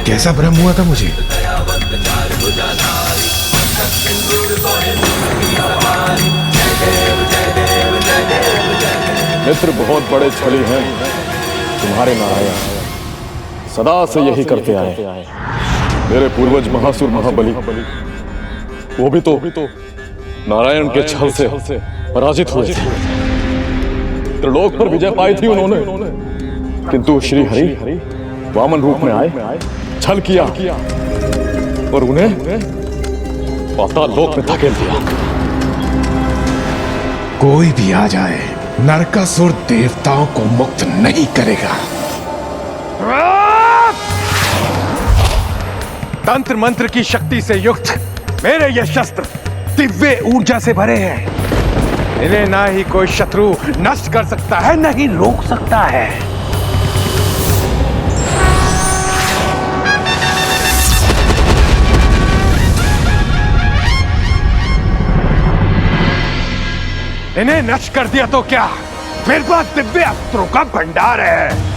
कैसा भ्रम हुआ था मुझे। मित्र बहुत बड़े छली हैं तुम्हारे नारायण, सदा से यही करते आए। मेरे पूर्वज महासुर महाबली वो भी तो नारायण के छल से पराजित हुए थे। त्रिलोक पर विजय पाई थी उन्होंने, किंतु श्री हरि वामन रूप में आए, छल किया और उन्हें पाताल लोक में धकेल दिया। कोई भी आ जाए, नरकासुर देवताओं को मुक्त नहीं करेगा। तंत्र मंत्र की शक्ति से युक्त मेरे ये शस्त्र दिव्य ऊर्जा से भरे हैं। इन्हें ना ही कोई शत्रु नष्ट कर सकता है, न ही रोक सकता है। इन्हें नष्ट कर दिया तो क्या, मेरे पास दिव्य अस्त्रों का भंडार है।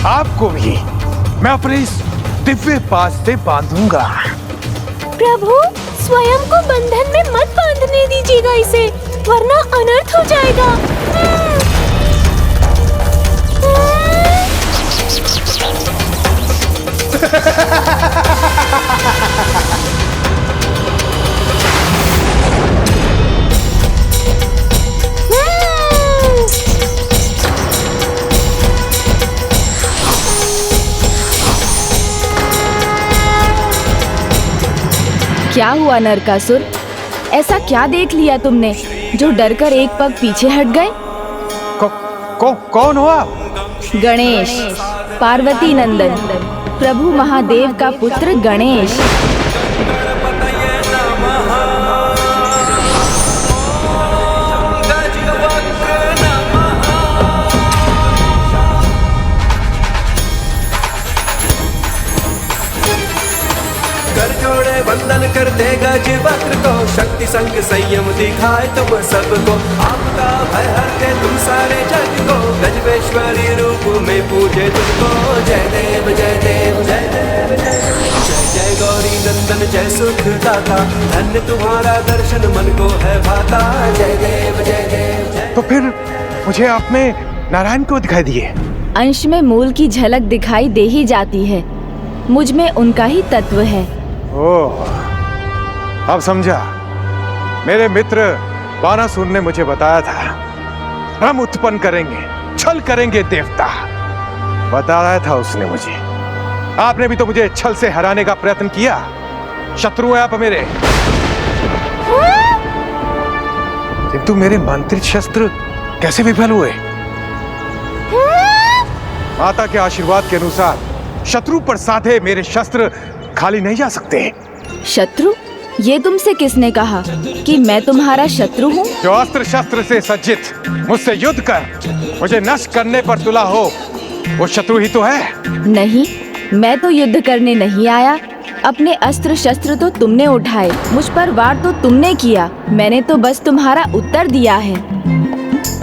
आपको भी मैं अपने इस दिव्य पास से बांधूंगा। प्रभु, स्वयं को बंधन में मत बांधने दीजिएगा इसे, वरना अनर्थ हो जाएगा। क्या हुआ नरकासुर? ऐसा क्या देख लिया तुमने जो डरकर एक पग पीछे हट गए? कौन हो आप? गणेश, पार्वती नंदन, प्रभु महादेव का पुत्र गणेश। वंदन कर देगा जीवक्र को, शक्ति संग संयम दिखाए तुम सबको। आपका भय हरते तुम सारे जग को, गजबेश्वरी रूप में पूजे तुमको। जय देव जय देव जय देव जय जय जय गौरी नंदन जय सुख दाता, धन्य तुम्हारा दर्शन मन को है भाता। जय देव जय देव जय। तो फिर मुझे आप में नारायण को दिखाई दिए। अंश में मूल की झलक दिखाई दे ही जाती है, मुझ में उनका ही तत्व है। ओह, अब समझा। मेरे मित्र बानासुर ने मुझे बताया था, हम उत्पन्न करेंगे, छल करेंगे देवता। बताया था उसने मुझे। आपने भी तो मुझे छल से हराने का प्रयत्न किया। शत्रु हैं आप मेरे, किंतु मेरे मंत्रित शस्त्र कैसे विफल हुए? माता के आशीर्वाद के अनुसार शत्रु पर साधे मेरे शस्त्र खाली नहीं जा सकते। शत्रु? ये तुमसे किसने कहा कि मैं तुम्हारा शत्रु हूँ? जो अस्त्र शस्त्र से सज्जित मुझसे युद्ध कर मुझे नष्ट करने पर तुला हो, वो शत्रु ही तो है। नहीं, मैं तो युद्ध करने नहीं आया। अपने अस्त्र शस्त्र तो तुमने उठाए, मुझ पर वार तो तुमने किया, मैंने तो बस तुम्हारा उत्तर दिया है।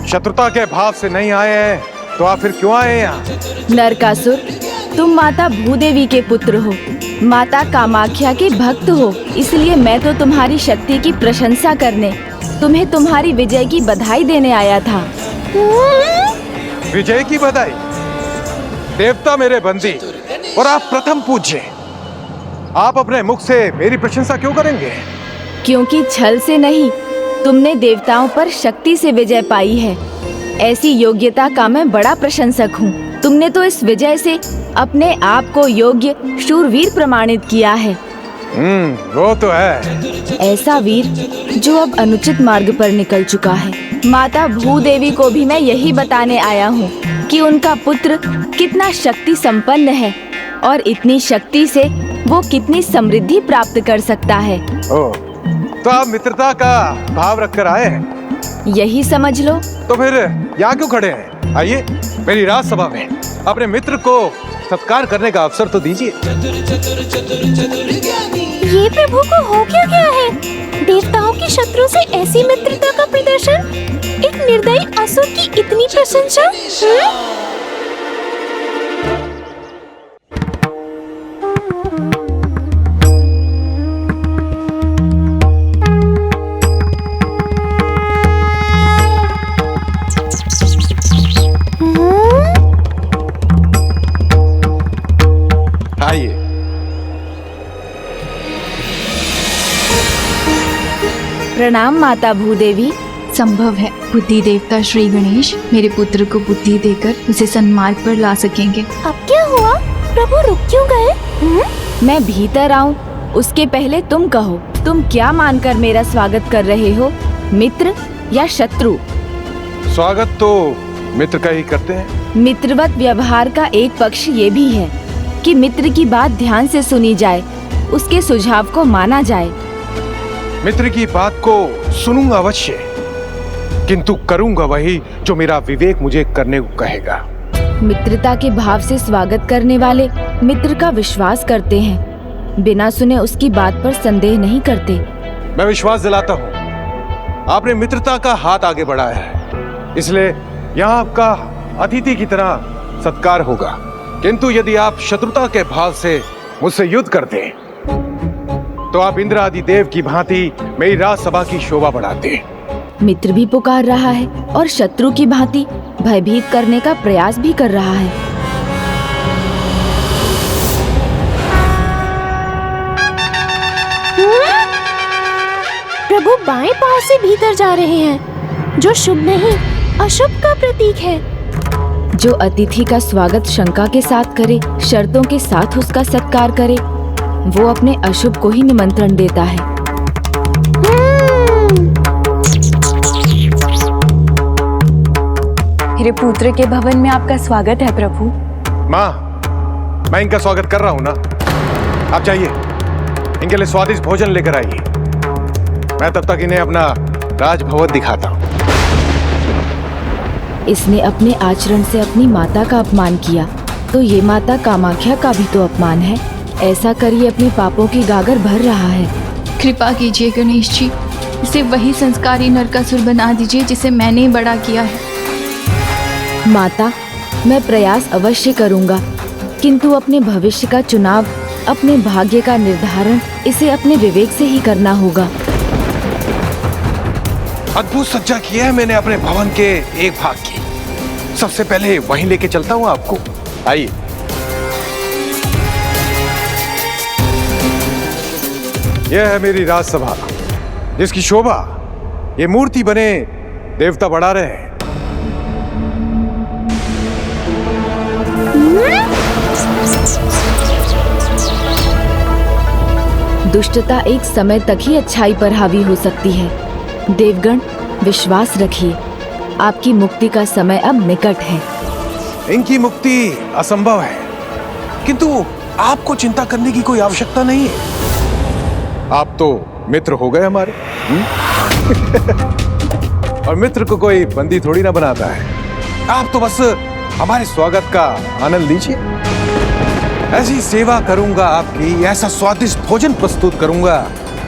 शत्रुता के भाव से नहीं आए हैं तो आप फिर क्यों आए यहाँ? नरकासुर, तुम माता भूदेवी के पुत्र हो, माता कामाख्या के भक्त हो, इसलिए मैं तो तुम्हारी शक्ति की प्रशंसा करने, तुम्हें तुम्हारी विजय की बधाई देने आया था। विजय की बधाई? देवता मेरे बंदी और आप प्रथम पूज्य, आप अपने मुख से मेरी प्रशंसा क्यों करेंगे? क्योंकि छल से नहीं, तुमने देवताओं पर शक्ति से विजय पाई है। ऐसी योग्यता का मैं बड़ा प्रशंसक हूँ। तुमने तो इस विजय से अपने आप को योग्य शूरवीर प्रमाणित किया है। वो तो है। ऐसा वीर जो अब अनुचित मार्ग पर निकल चुका है। माता भूदेवी को भी मैं यही बताने आया हूँ कि उनका पुत्र कितना शक्ति संपन्न है और इतनी शक्ति से वो कितनी समृद्धि प्राप्त कर सकता है। ओह, तो आप मित्रता का भाव रखकर आए हैं? यही समझ लो। तो फिर यहाँ क्यों खड़े हैं? आइए मेरी राजसभा में अपने मित्र को सत्कार करने का अवसर तो दीजिए। ये प्रभु को हो क्या गया है? देवताओं के शत्रु से ऐसी मित्रता का प्रदर्शन, एक निर्दयी असुर की इतनी प्रशंसा। आइए। प्रणाम माता भूदेवी। संभव है बुद्धि देवता श्री गणेश मेरे पुत्र को बुद्धि देकर उसे सन्मार्ग पर ला सकेंगे। अब क्या हुआ? प्रभु रुक क्यों गए? मैं भीतर आऊं उसके पहले तुम कहो, तुम क्या मानकर मेरा स्वागत कर रहे हो, मित्र या शत्रु? स्वागत तो मित्र का ही करते हैं। मित्रवत व्यवहार का एक पक्ष ये भी है कि मित्र की बात ध्यान से सुनी जाए, उसके सुझाव को माना जाए। मित्र की बात को सुनूंगा अवश्य, किंतु करूंगा वही जो मेरा विवेक मुझे करने को कहेगा। मित्रता के भाव से स्वागत करने वाले मित्र का विश्वास करते हैं, बिना सुने उसकी बात पर संदेह नहीं करते। मैं विश्वास दिलाता हूँ आपने मित्रता का हाथ आगे बढ़ाया है, इसलिए यहाँ आपका अतिथि की तरह सत्कार होगा। किंतु यदि आप शत्रुता के भाव से मुझसे युद्ध करते तो आप इंद्र आदि देव की भांति मेरी राजसभा की शोभा बढ़ाते। मित्र भी पुकार रहा है और शत्रु की भांति भयभीत करने का प्रयास भी कर रहा है। प्रभु बाएं पांव से भीतर जा रहे हैं, जो शुभ नहीं अशुभ का प्रतीक है। जो अतिथि का स्वागत शंका के साथ करे, शर्तों के साथ उसका सत्कार करे, वो अपने अशुभ को ही निमंत्रण देता है। मेरे पुत्र के भवन में आपका स्वागत है प्रभु। माँ, मैं इनका स्वागत कर रहा हूँ ना, आप जाइए इनके लिए स्वादिष्ट भोजन लेकर आइए। मैं तब तक इन्हें अपना राजभवन दिखाता हूँ। इसने अपने आचरण से अपनी माता का अपमान किया, तो ये माता कामाख्या का भी तो अपमान है। ऐसा कर ये अपने पापों की गागर भर रहा है। कृपा कीजिए गणेश जी, इसे वही संस्कारी नरकासुर बना दीजिए जिसे मैंने बड़ा किया है। माता, मैं प्रयास अवश्य करूंगा, किंतु अपने भविष्य का चुनाव, अपने भाग्य का निर्धारण इसे अपने विवेक से ही करना होगा। अद्भुत सज्जा किया है मैंने अपने भवन के एक भाग की। सबसे पहले वहीं लेके चलता हूँ आपको। आइए। यह है मेरी राजसभा, जिसकी शोभा ये मूर्ति बने देवता बढ़ा रहे हैं। दुष्टता एक समय तक ही अच्छाई पर हावी हो सकती है। देवगण, विश्वास रखिए, आपकी मुक्ति का समय अब निकट है। इनकी मुक्ति असंभव है, किंतु आपको चिंता करने की कोई आवश्यकता नहीं है। आप तो मित्र हो गए हमारे। और मित्र को कोई बंदी थोड़ी ना बनाता है। आप तो बस हमारे स्वागत का आनंद लीजिए। ऐसी सेवा करूंगा आपकी, ऐसा स्वादिष्ट भोजन प्रस्तुत करूंगा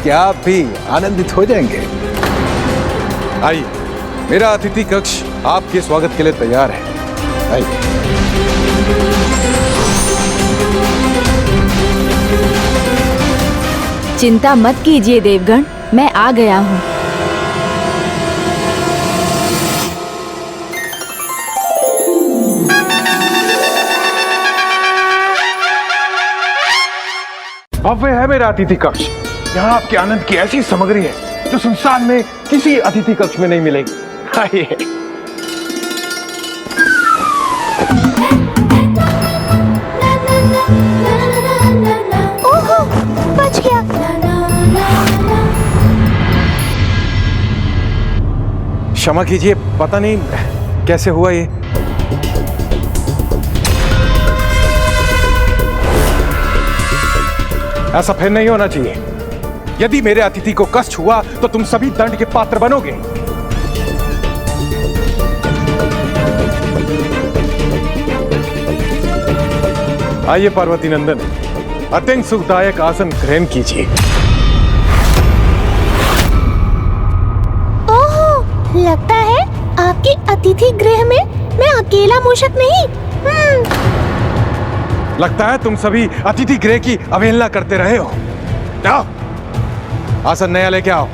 कि आप भी आनंदित हो जाएंगे। आइए, मेरा अतिथि कक्ष आपके स्वागत के लिए तैयार है। आइए। चिंता मत कीजिए देवगण, मैं आ गया हूँ। भव्य है मेरा अतिथि कक्ष। यहाँ आपके आनंद की ऐसी सामग्री है जो संसार में किसी अतिथि कक्ष में नहीं मिलेगी। आइए। ओहो, बच गया। क्षमा कीजिए, पता नहीं कैसे हुआ ये। ऐसा फिर नहीं होना चाहिए। यदि मेरे अतिथि को कष्ट हुआ तो तुम सभी दंड के पात्र बनोगे। आइए पार्वती नंदन, अत्यंत सुखदायक आसन ग्रहण कीजिए। ओहो, लगता है आपके अतिथि गृह में मैं अकेला मूषक नहीं। लगता है तुम सभी अतिथि गृह की अवहेलना करते रहे हो। जाओ, आसन नया लेके आओ।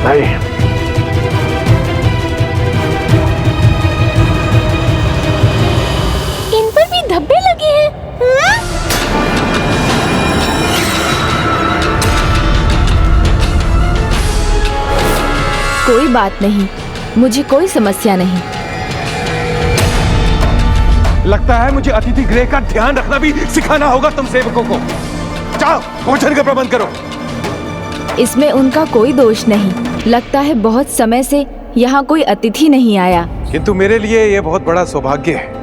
नहीं, इन पर भी धब्बे लगे हैं। कोई बात नहीं, मुझे कोई समस्या नहीं। लगता है मुझे अतिथि गृह का ध्यान रखना भी सिखाना होगा तुम सेवकों को। जाओ, भोजन का प्रबंध करो। इसमें उनका कोई दोष नहीं। लगता है बहुत समय से यहाँ कोई अतिथि नहीं आया। किंतु मेरे लिए यह बहुत बड़ा सौभाग्य है।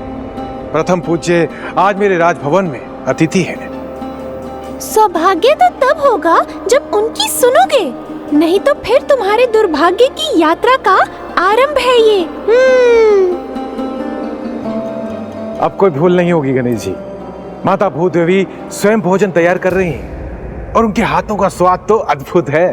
प्रथम पूज्य आज मेरे राजभवन में अतिथि हैं। सौभाग्य तो तब होगा जब उनकी सुनोगे, नहीं तो फिर तुम्हारे दुर्भाग्य की यात्रा का आरंभ है ये। अब कोई भूल नहीं होगी गणेश जी। माता भूदेवी स्वयं भोजन तैयार कर रही हैं और उनके हाथों का स्वाद तो अद्भुत है।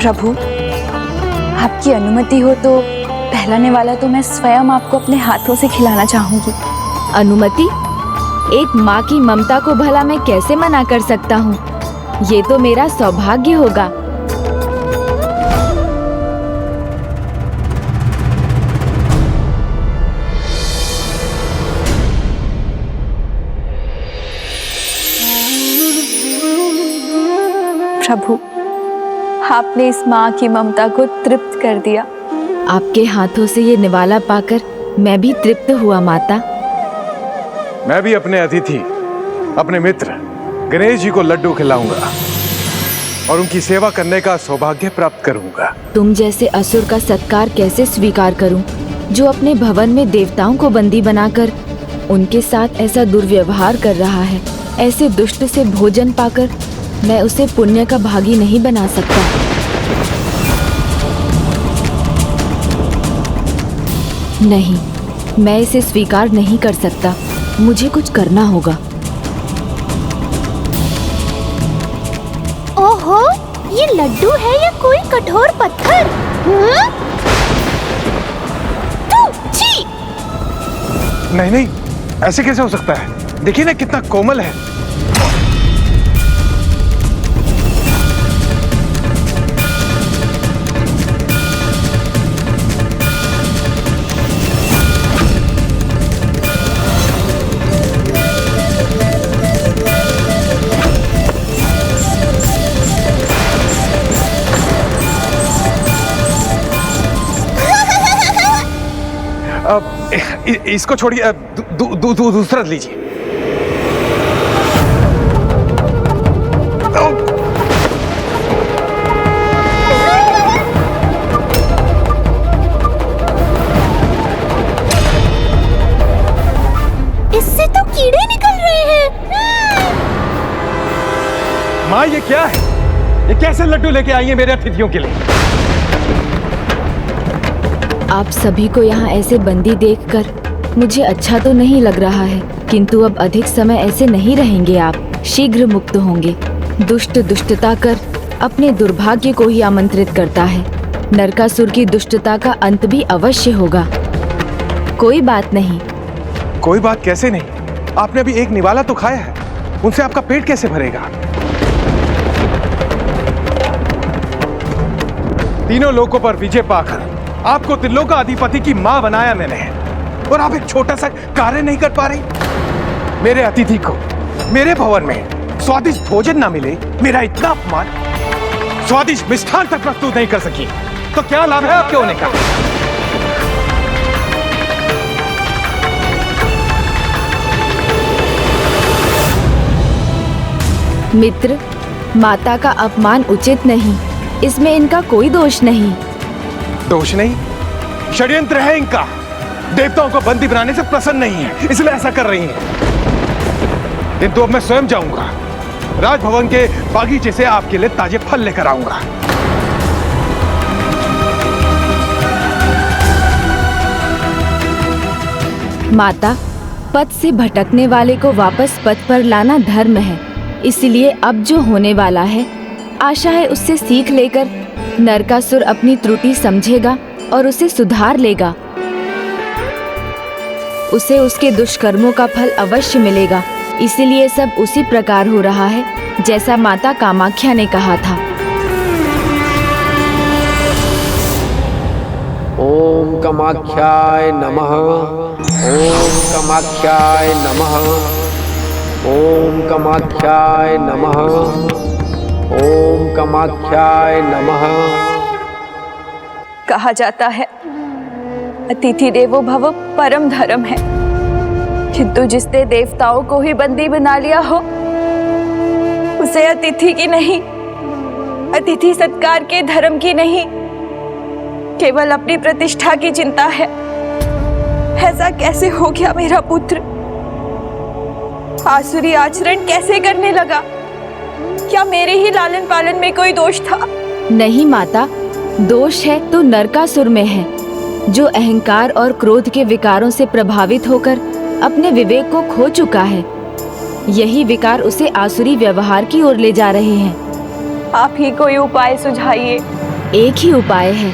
प्रभु, आपकी अनुमति हो तो पहला निवाला तो मैं स्वयं आपको अपने हाथों से खिलाना चाहूंगी। अनुमति? एक माँ की ममता को भला मैं कैसे मना कर सकता हूँ? ये तो मेरा सौभाग्य होगा। प्रभु, आपने इस माँ की ममता को तृप्त कर दिया। आपके हाथों से ये निवाला पाकर मैं भी तृप्त हुआ माता। मैं भी अपने अतिथि, अपने मित्र गणेश जी को लड्डू खिलाऊंगा और उनकी सेवा करने का सौभाग्य प्राप्त करूंगा। तुम जैसे असुर का सत्कार कैसे स्वीकार करूं, जो अपने भवन में देवताओं को बंदी बनाकर उनके साथ ऐसा दुर्व्यवहार कर रहा है। ऐसे दुष्ट से भोजन पाकर मैं उसे पुण्य का भागी नहीं बना सकता। नहीं, मैं इसे स्वीकार नहीं कर सकता। मुझे कुछ करना होगा। ओहो, ये लड्डू है या कोई कठोर पत्थर? छी! नहीं नहीं, ऐसे कैसे हो सकता है? देखिए ना कितना कोमल है। इसको छोड़िए, दूसरा लीजिए। इससे तो कीड़े निकल रहे हैं। माँ, ये क्या है? ये कैसे लड्डू लेके आई है मेरे अतिथियों के लिए? आप सभी को यहाँ ऐसे बंदी देखकर मुझे अच्छा तो नहीं लग रहा है, किंतु अब अधिक समय ऐसे नहीं रहेंगे। आप शीघ्र मुक्त होंगे। दुष्ट दुष्टता कर अपने दुर्भाग्य को ही आमंत्रित करता है। नरकासुर की दुष्टता का अंत भी अवश्य होगा। कोई बात नहीं। कोई बात कैसे नहीं? आपने अभी एक निवाला तो खाया है, उनसे आपका पेट कैसे भरेगा? तीनों लोकों पर विजय पाकर आपको त्रिलोक का अधिपति की मां बनाया मैंने, और आप एक छोटा सा कार्य नहीं कर पा रही। मेरे अतिथि को मेरे भवन में स्वादिष्ट भोजन ना मिले, मेरा इतना अपमान। स्वादिष्ट मिष्ठान तक प्रस्तुत नहीं कर सकी तो क्या लाभ है आपके होने का? मित्र, माता का अपमान उचित नहीं। इसमें इनका कोई दोष नहीं। दोष नहीं, षड्यंत्र है इनका। देवताओं को बंदी बनाने से प्रसन्न नहीं है, इसलिए ऐसा कर रही हैं। किंतु अब मैं स्वयं जाऊंगा, राजभवन के बागीचे से आपके लिए ताजे फल लेकर आऊंगा। माता, पथ से भटकने वाले को वापस पथ पर लाना धर्म है। इसलिए अब जो होने वाला है, आशा है उससे सीख लेकर नरकासुर अपनी त्रुटि समझेगा और उसे सुधार लेगा। उसे उसके दुष्कर्मों का फल अवश्य मिलेगा। इसीलिए सब उसी प्रकार हो रहा है जैसा माता कामाख्या ने कहा था। ओम कामाख्याय नमः। ओम कामाख्याय नमः। ओम कामाख्याय नमः। ओम कामाख्याय नमः। कहा जाता है अतिथि देवो भव परम धर्म है, किंतु जिसने देवताओं को ही बंदी बना लिया हो, उसे अतिथि की नहीं, अतिथि सत्कार के धर्म की नहीं, केवल अपनी प्रतिष्ठा की चिंता है। ऐसा कैसे हो गया मेरा पुत्र? आसुरी आचरण कैसे करने लगा? क्या मेरे ही लालन पालन में कोई दोष था? नहीं माता, दोष है तो नरकासुर में है, जो अहंकार और क्रोध के विकारों से प्रभावित होकर अपने विवेक को खो चुका है। यही विकार उसे आसुरी व्यवहार की ओर ले जा रहे हैं। आप ही कोई उपाय सुझाइए। एक ही उपाय है,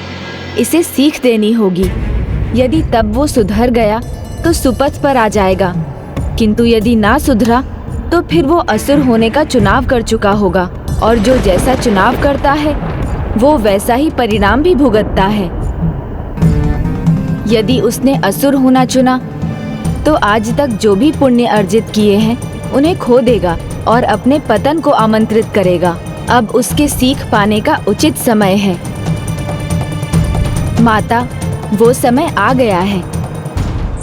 इसे सीख देनी होगी। यदि तब वो सुधर गया तो सुपथ पर आ जाएगा, किंतु यदि ना सुधरा तो फिर वो असुर होने का चुनाव कर चुका होगा, और जो जैसा चुनाव करता है वो वैसा ही परिणाम भी भुगतता है। यदि उसने असुर होना चुना तो आज तक जो भी पुण्य अर्जित किए हैं उन्हें खो देगा और अपने पतन को आमंत्रित करेगा। अब उसके सीख पाने का उचित समय है। माता, वो समय आ गया है।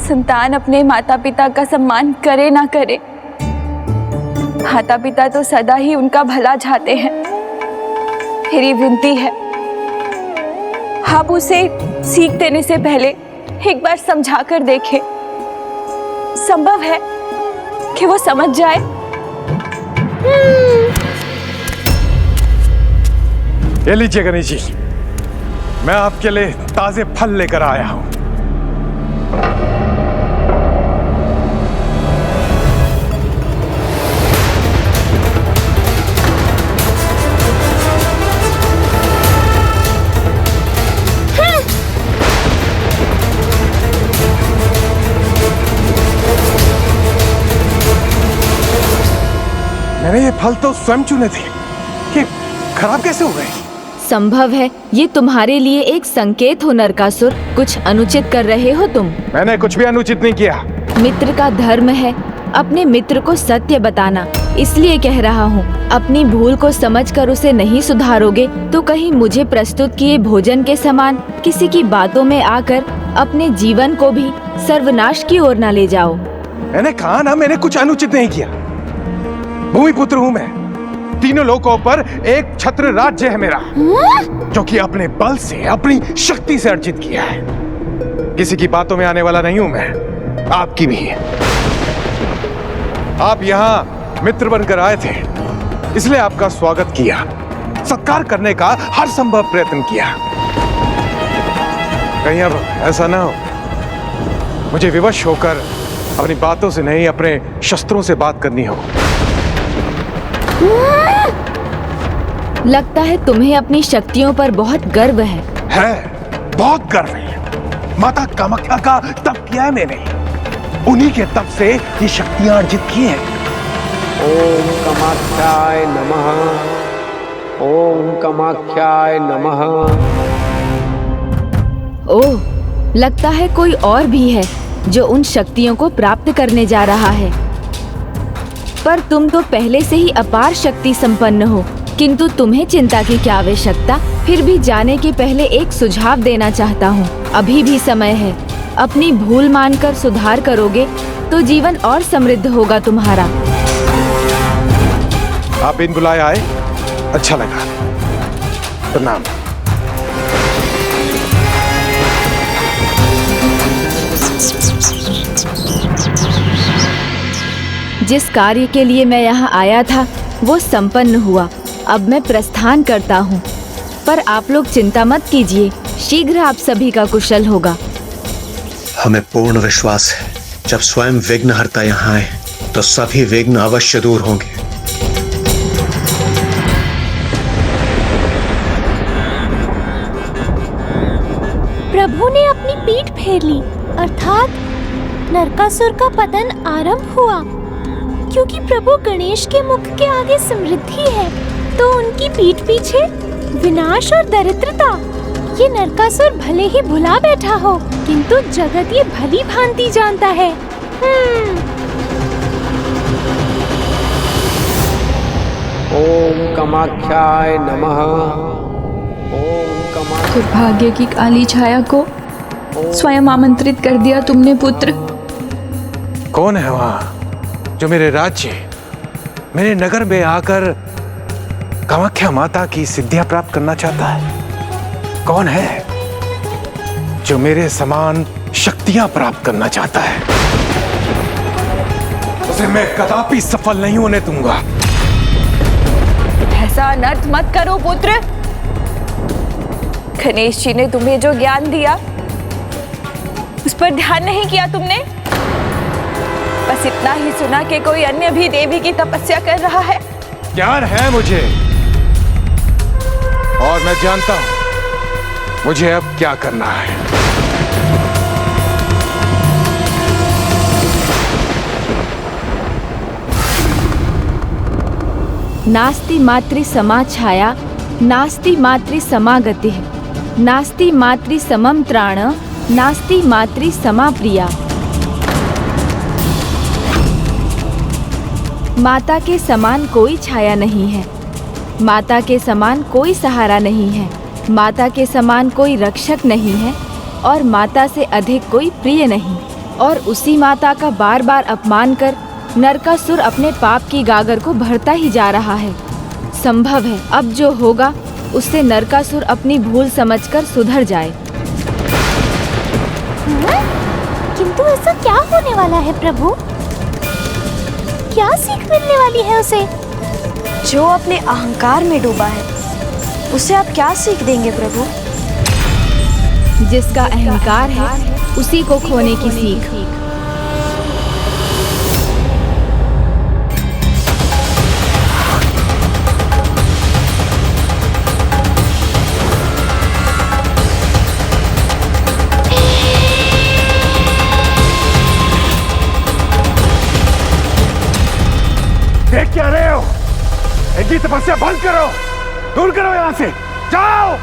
संतान अपने माता पिता का सम्मान करे ना करे, माता पिता तो सदा ही उनका भला चाहते हैं। मेरी विनती है, आप उसे सीख देने से पहले एक बार समझा कर देखें। संभव है कि वो समझ जाए। ये लीजिए गणेश जी, मैं आपके लिए ताजे फल लेकर आया हूं। मैंने ये फल तो स्वयं चुने थे, ये खराब कैसे हो गए? संभव है ये तुम्हारे लिए एक संकेत हो नरकासुर। कुछ अनुचित कर रहे हो तुम। मैंने कुछ भी अनुचित नहीं किया। मित्र का धर्म है अपने मित्र को सत्य बताना, इसलिए कह रहा हूँ। अपनी भूल को समझकर उसे नहीं सुधारोगे तो कहीं मुझे प्रस्तुत किए भोजन के समान किसी की बातों में आकर अपने जीवन को भी सर्वनाश की ओर न ले जाओ। मैंने कहा ना, मैंने कुछ अनुचित नहीं किया। भूमिपुत्र हूँ मैं। तीनों लोकों पर एक छत्र राज्य है मेरा, जो कि अपने बल से, अपनी शक्ति से अर्जित किया है। किसी की बातों में आने वाला नहीं हूं मैं, आपकी भी। आप यहाँ मित्र बनकर आए थे, इसलिए आपका स्वागत किया, सत्कार करने का हर संभव प्रयत्न किया। कहीं अब ऐसा ना हो मुझे विवश होकर अपनी बातों से नहीं, अपने शस्त्रों से बात करनी हो। लगता है तुम्हें अपनी शक्तियों पर बहुत गर्व है। बहुत गर्व है। माता कामाख्या का तप किया है मैंने, उन्हीं के तप से ये शक्तियां अर्जित की हैं। ओम कामाख्याय नमः। ओम कामाख्याय नमः। ओह, लगता है कोई और भी है जो उन शक्तियों को प्राप्त करने जा रहा है। पर तुम तो पहले से ही अपार शक्ति संपन्न हो, किंतु तुम्हें चिंता की क्या आवश्यकता। फिर भी जाने के पहले एक सुझाव देना चाहता हूँ। अभी भी समय है। अपनी भूल मानकर सुधार करोगे तो जीवन और समृद्ध होगा तुम्हारा। आप बिन बुलाए आए, अच्छा लगा। प्रणाम। जिस कार्य के लिए मैं यहाँ आया था वो संपन्न हुआ। अब मैं प्रस्थान करता हूँ, पर आप लोग चिंता मत कीजिए, शीघ्र आप सभी का कुशल होगा। हमें पूर्ण विश्वास है जब स्वयं विघ्नहर्ता यहाँ आए तो सभी विघ्न अवश्य दूर होंगे। प्रभु ने अपनी पीठ फेर ली, अर्थात नरकासुर का पतन आरंभ हुआ। क्योंकि प्रभु गणेश के मुख के आगे समृद्धि है, तो उनकी पीठ पीछे विनाश और दरिद्रता। ये नरकासुर भले ही भुला बैठा हो, किंतु जगत ये भली भांति जानता है। ओम कामाख्याय नमः। ओम कामाख्याय। दुर्भाग्य की काली छाया को स्वयं आमंत्रित कर दिया तुमने पुत्र। कौन है वहाँ जो मेरे राज्य, मेरे नगर में आकर कामाख्या माता की सिद्धियां प्राप्त करना चाहता है? कौन है जो मेरे समान शक्तियां प्राप्त करना चाहता है? उसे मैं कदापि सफल नहीं होने दूंगा। ऐसा अनर्थ मत करो पुत्र। गणेश जी ने तुम्हें जो ज्ञान दिया उस पर ध्यान नहीं किया तुमने। बस इतना ही सुना कि कोई अन्य भी देवी की तपस्या कर रहा है। ज्ञान है मुझे, और मैं जानता हूं मुझे अब क्या करना है। नास्ति मातृ समा छाया, नास्ति मातृ समा गतिः, नास्ति मातृ समम त्राण, नास्ति मातृ समा प्रिया। माता के समान कोई छाया नहीं है, माता के समान कोई सहारा नहीं है, माता के समान कोई रक्षक नहीं है, और माता से अधिक कोई प्रिय नहीं। और उसी माता का बार बार अपमान कर नरकासुर अपने पाप की गागर को भरता ही जा रहा है। संभव है अब जो होगा उससे नरकासुर अपनी भूल समझकर सुधर जाए। किंतु ऐसा क्या होने वाला है प्रभु? क्या सीख मिलने वाली है उसे? जो अपने अहंकार में डूबा है उसे आप क्या सीख देंगे प्रभु? जिसका अहंकार है उसी को खोने की सीख। देख क्या रहे हो? इनकी तपस्या बंद करो, दूर करो यहाँ से, जाओ।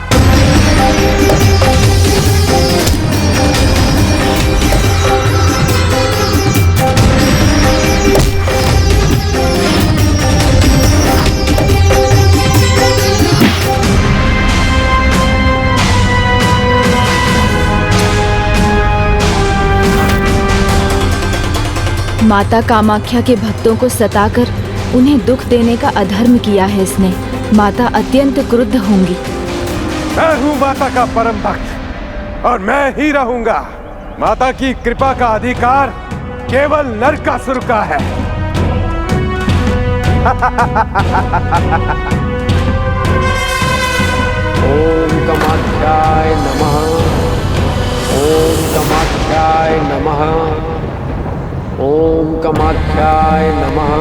माता कामाख्या के भक्तों को सताकर उन्हें दुख देने का अधर्म किया है इसने। माता अत्यंत क्रुद्ध होंगी। मैं हूँ माता का परम भक्त और मैं ही रहूंगा। माता की कृपा का अधिकार केवल नरकासुर का है। ओम कामाख्याय नमः। ओम कामाख्याय नमः। ओम कामाख्याय नमः।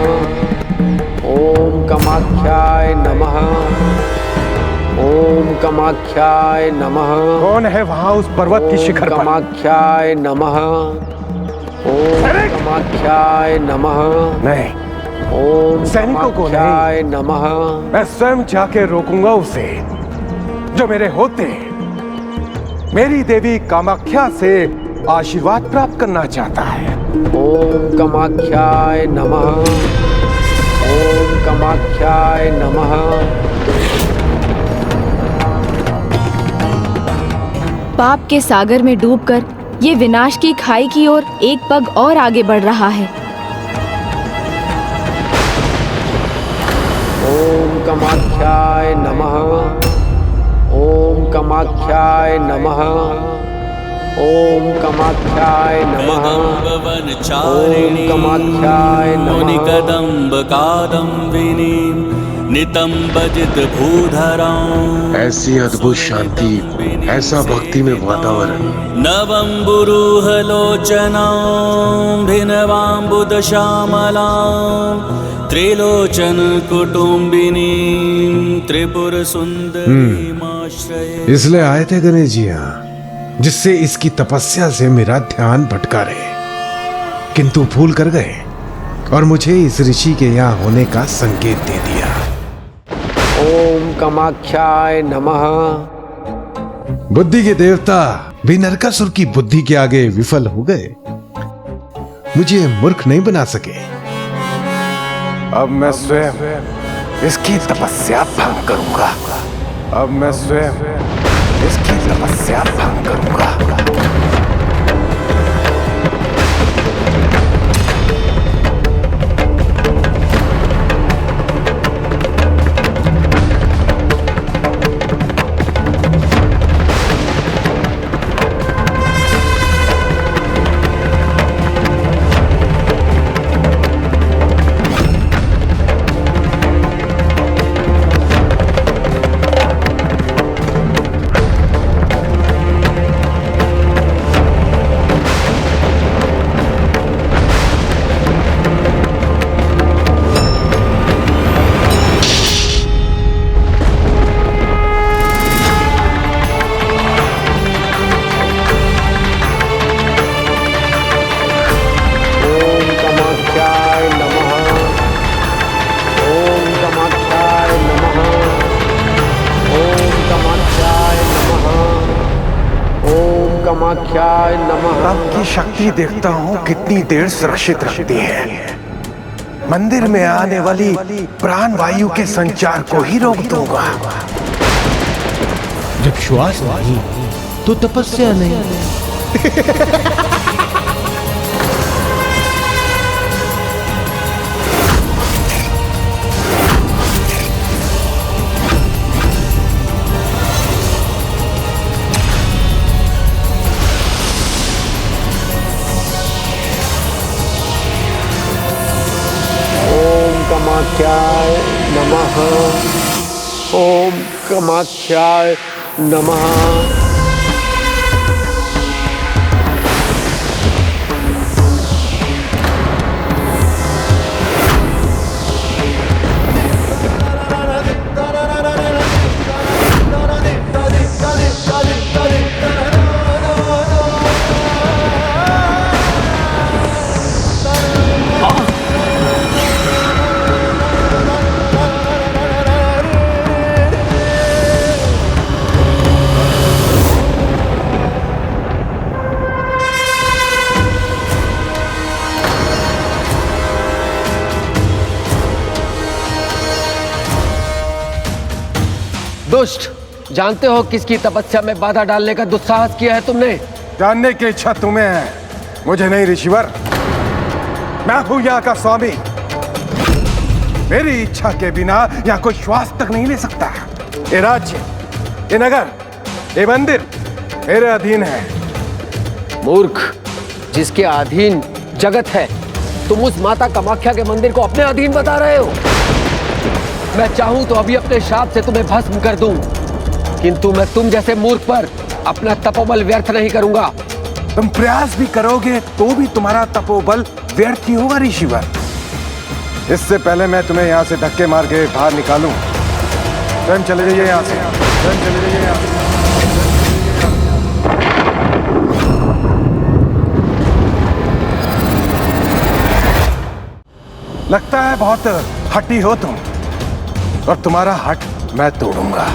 ओम कामाख्याय नमः। ओम कामाख्याय नमः। कौन है वहाँ उस पर्वत की शिखर पर? कामाख्याय नमः। ओम कामाख्याय नमः। नहीं, ओम सैनिकों को कामाख्याय नमः। मैं स्वयं जाके रोकूंगा उसे, जो मेरे होते मेरी देवी कामाख्या से आशीर्वाद प्राप्त करना चाहता है। ओम कामाख्याय नमः। ओम कामाख्याय नमः। पाप के सागर में डूबकर ये विनाश की खाई की ओर एक पग और आगे बढ़ रहा है। ओम कामाख्याय नमः। ओम कामाख्याय नमः। ओम कामाख्याय नमः। ओम कामाख्याय नमः। कदम्ब कादम्बिनी नितम भजित भूधरां। ऐसी अद्भुत शांति, ऐसा भक्ति में वातावरण। नवम बुरूहलोचनां भिनवाम्बुद श्यामलां त्रिलोचन कुटुंबिनी त्रिपुर सुंदरीमाश्रये। इसलिए आए थे गणेश जी यहाँ, जिससे इसकी तपस्या से मेरा ध्यान भटका रहे, किंतु भूल कर गए और मुझे इस ऋषि के यहाँ होने का संकेत दे दिया। ओम कामाख्याय नमः। बुद्धि के देवता भी नरकासुर की बुद्धि के आगे विफल हो गए, मुझे मूर्ख नहीं बना सके। अब मैं स्वयं इसकी तपस्या भंग करूंगा। अब मैं स्वयं इसकी तपस्या भंग करूंगा। कामाख्याय नमः। आपकी शक्ति देखता हूँ कितनी देर सुरक्षित रखती है। मंदिर में आने वाली प्राण वायु के संचार को ही रोक दूंगा। जब श्वास नहीं तो तपस्या नहीं। कामाख्याय नमः। ओम कामाख्याय नमः। दुष्ट, जानते हो किसकी तपस्या में बाधा डालने का दुस्साहस किया है तुमने? जानने की इच्छा तुम्हें है, मुझे नहीं ऋषिवर। मैं हूं यहाँ का स्वामी। मेरी इच्छा के बिना यहाँ कोई श्वास तक नहीं ले सकता। ये राज्य, ये नगर, ये मंदिर मेरे अधीन है। मूर्ख, जिसके अधीन जगत है, तुम उस माता कामाख्या के मंदिर को अपने अधीन बता रहे हो। मैं चाहूं तो अभी अपने शाप से तुम्हें भस्म कर दूं, किंतु मैं तुम जैसे मूर्ख पर अपना तपोबल व्यर्थ नहीं करूंगा। तुम प्रयास भी करोगे तो भी तुम्हारा तपोबल व्यर्थ ही होगा ऋषिवर। इससे पहले मैं तुम्हें यहाँ से धक्के मार के बाहर निकालूं, स्वयं चले जाइए यहाँ से, स्वयं चले जाइए यहाँ से। लगता है बहुत हठी हो तुम, और तुम्हारा हट मैं तोड़ूंगा।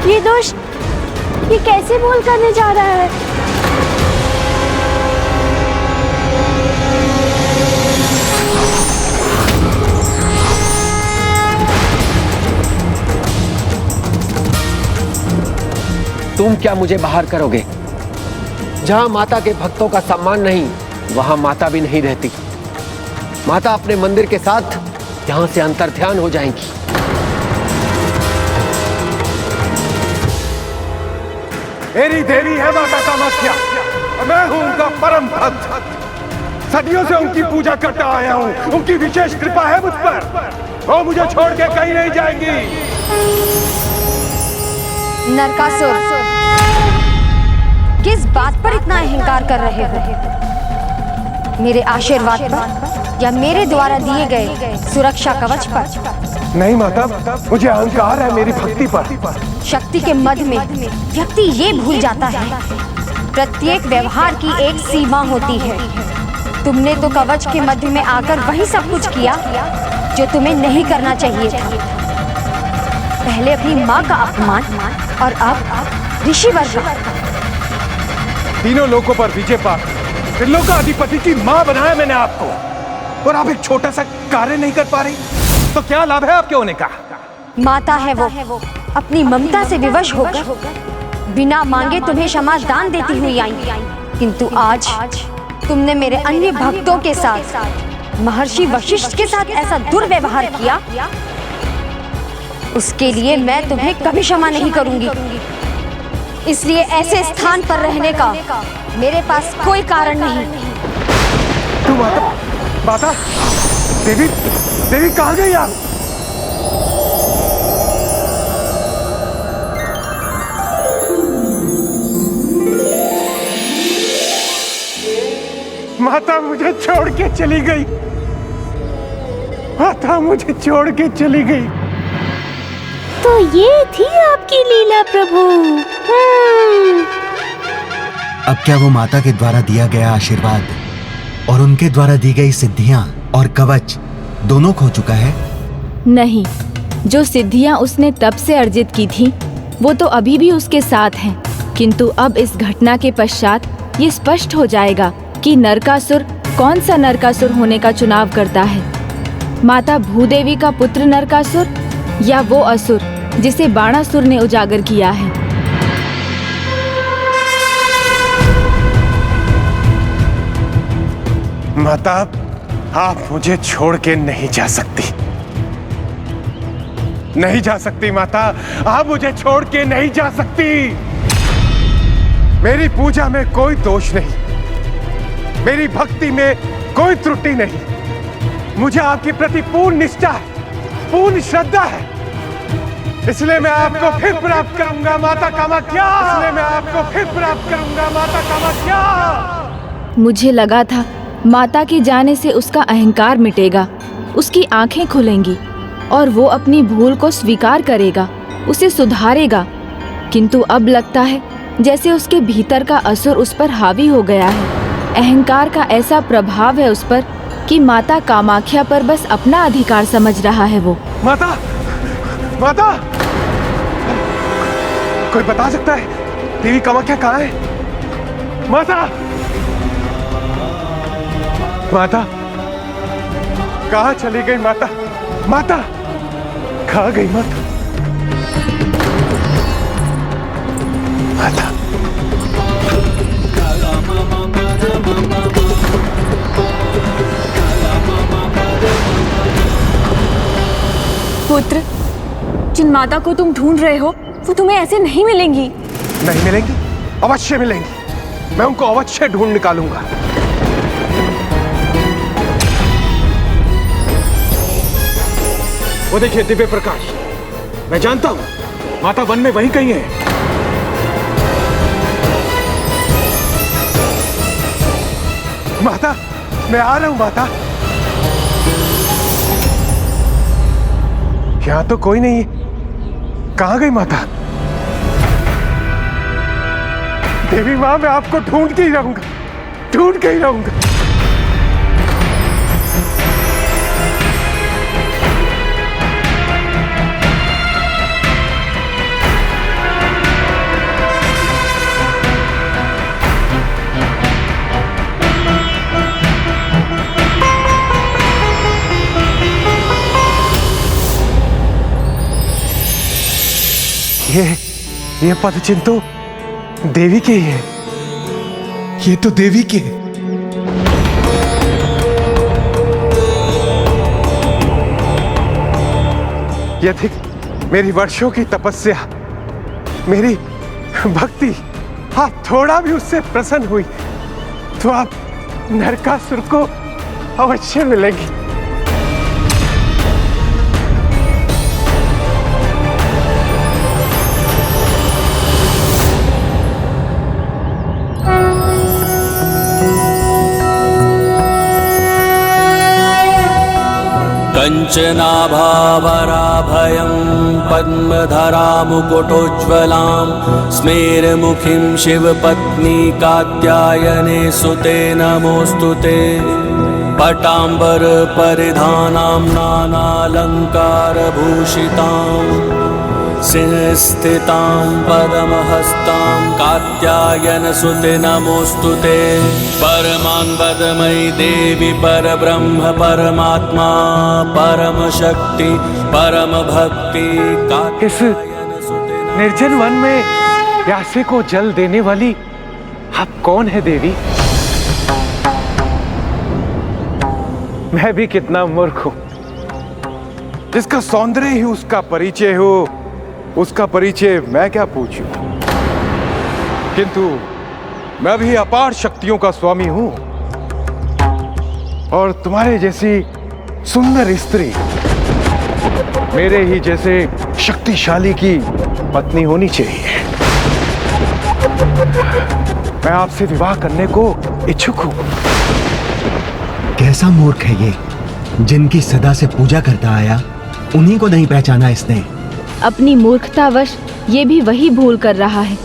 ये दोष, ये कैसे भूल करने जा रहा है? तुम क्या मुझे बाहर करोगे? जहां माता के भक्तों का सम्मान नहीं, वहां माता भी नहीं रहती। माता अपने मंदिर के साथ यहां से अंतर्ध्यान हो जाएंगी। मेरी देवी है माता कामाख्या, मैं हूं उनका परम भक्त। सदियों से उनकी पूजा करता आया हूं, उनकी विशेष कृपा है मुझ पर। वो मुझे छोड़ के कहीं नहीं जाएंगी। नरकासुर, किस बात पर इतना अहंकार कर रहे हो? मेरे आशीर्वाद पर या मेरे द्वारा दिए गए सुरक्षा कवच पर? नहीं माता, मुझे अहंकार है मेरी भक्ति पर। शक्ति के मद में व्यक्ति ये भूल जाता है, प्रत्येक व्यवहार की एक सीमा होती है। तुमने तो कवच के मध्य में आकर वही सब कुछ किया जो तुम्हें नहीं करना चाहिए था। पहले अपनी माँ का अपमान और अब ऋषिवर का। तीनों लोगों पर विजय पाकर त्रिलोक का अधिपति की माँ बनाया मैंने आपको, और आप एक छोटा सा कार्य नहीं कर पा रही, तो क्या लाभ है आपके होने का? माता है वो, अपनी ममता से विवश होकर बिना मांगे तुम्हें क्षमा दान देती हुई आई, किंतु आज तुमने मेरे अन्य भक्तों के साथ, महर्षि वशिष्ठ के साथ ऐसा दुर्व्यवहार किया, उसके लिए मैं तुम्हें कभी क्षमा नहीं करूंगी। इसलिए ऐसे स्थान पर रहने का मेरे पास कोई कारण नहीं। तू माता, देवी कहाँ गई आप? माता मुझे छोड़ के चली गई। माता मुझे छोड़ के चली गई। तो ये थी आपकी लीला प्रभु। अब क्या वो माता के द्वारा दिया गया आशीर्वाद और उनके द्वारा दी गई सिद्धियां और कवच दोनों खो चुका है? नहीं, जो सिद्धियां उसने तब से अर्जित की थी वो तो अभी भी उसके साथ हैं, किंतु अब इस घटना के पश्चात ये स्पष्ट हो जाएगा कि नरकासुर कौन सा नरकासुर होने का चुनाव करता है, माता भूदेवी का पुत्र नरकासुर या वो असुर जिसे बाणासुर ने उजागर किया है। माता, आप मुझे छोड़ के नहीं जा सकती। नहीं जा सकती माता, आप मुझे छोड़ के नहीं जा सकती। मेरी पूजा में कोई दोष नहीं, मेरी भक्ति में कोई त्रुटि नहीं। मुझे आपके प्रति पूर्ण निष्ठा है, पूर्ण श्रद्धा है। इसलिए मैं आपको फिर प्राप्त करूंगा माता कामाख्या। इसलिए मैं आपको फिर प्राप्त करूंगा माता कामाख्या। मुझे लगा था माता के जाने से उसका अहंकार मिटेगा, उसकी आंखें खुलेंगी और वो अपनी भूल को स्वीकार करेगा, उसे सुधारेगा, किंतु अब लगता है जैसे उसके भीतर का असुर उस पर हावी हो गया है। अहंकार का ऐसा प्रभाव है उस पर कि माता कामाख्या पर बस अपना अधिकार समझ रहा है वो। माता, माता, कोई बता सकता है देवी कामाख्या कहाँ है? माता, माता, कहाँ चली गई माता? माता, कहाँ गई माता? माता, पुत्र, जिन माता को तुम ढूंढ रहे हो वो तुम्हें ऐसे नहीं मिलेंगी। नहीं मिलेंगी? अवश्य मिलेंगी। मैं उनको अवश्य ढूंढ निकालूंगा। वो देखिए दिव्य प्रकाश, मैं जानता हूं माता वन में वहीं कहीं है। माता, मैं आ रहा हूं माता। यहां तो कोई नहीं है। कहां गई माता? देवी मां, मैं आपको ढूंढ के ही रहूंगा, ढूंढ के ही रहूंगा। ये पद चिन्ह तो देवी के ही है। ये तो देवी के। यदि मेरी वर्षों की तपस्या, मेरी भक्ति आप थोड़ा भी उससे प्रसन्न हुई तो आप नरकासुर को अवश्य मिलेंगी। कञ्चनाभावराभयं पद्मधरामुकुटोज्ज्वलां स्मेरमुखीं शिवपत्नी कात्यायने सुते नमोऽस्तु ते। पटाम्बरपरिधानां नानालङ्कारभूषितां सिंहस्थितां पद्महस्तां कात्यायनसुते नमोऽस्तु ते। परमान्वदमयी देवी परब्रह्म परमात्मा परमशक्ति परमभक्ति इस निर्जन वन में प्यासे को जल देने वाली आप कौन है देवी? मैं भी कितना मूर्ख हूं, जिसका सौंदर्य ही उसका परिचय हो, उसका परिचय मैं क्या पूछूं? किंतु मैं भी अपार शक्तियों का स्वामी हूं और तुम्हारे जैसी सुंदर स्त्री मेरे ही जैसे शक्तिशाली की पत्नी होनी चाहिए। मैं आपसे विवाह करने को इच्छुक हूं। कैसा मूर्ख है ये, जिनकी सदा से पूजा करता आया उन्हीं को नहीं पहचाना इसने। अपनी मूर्खतावश ये भी वही भूल कर रहा है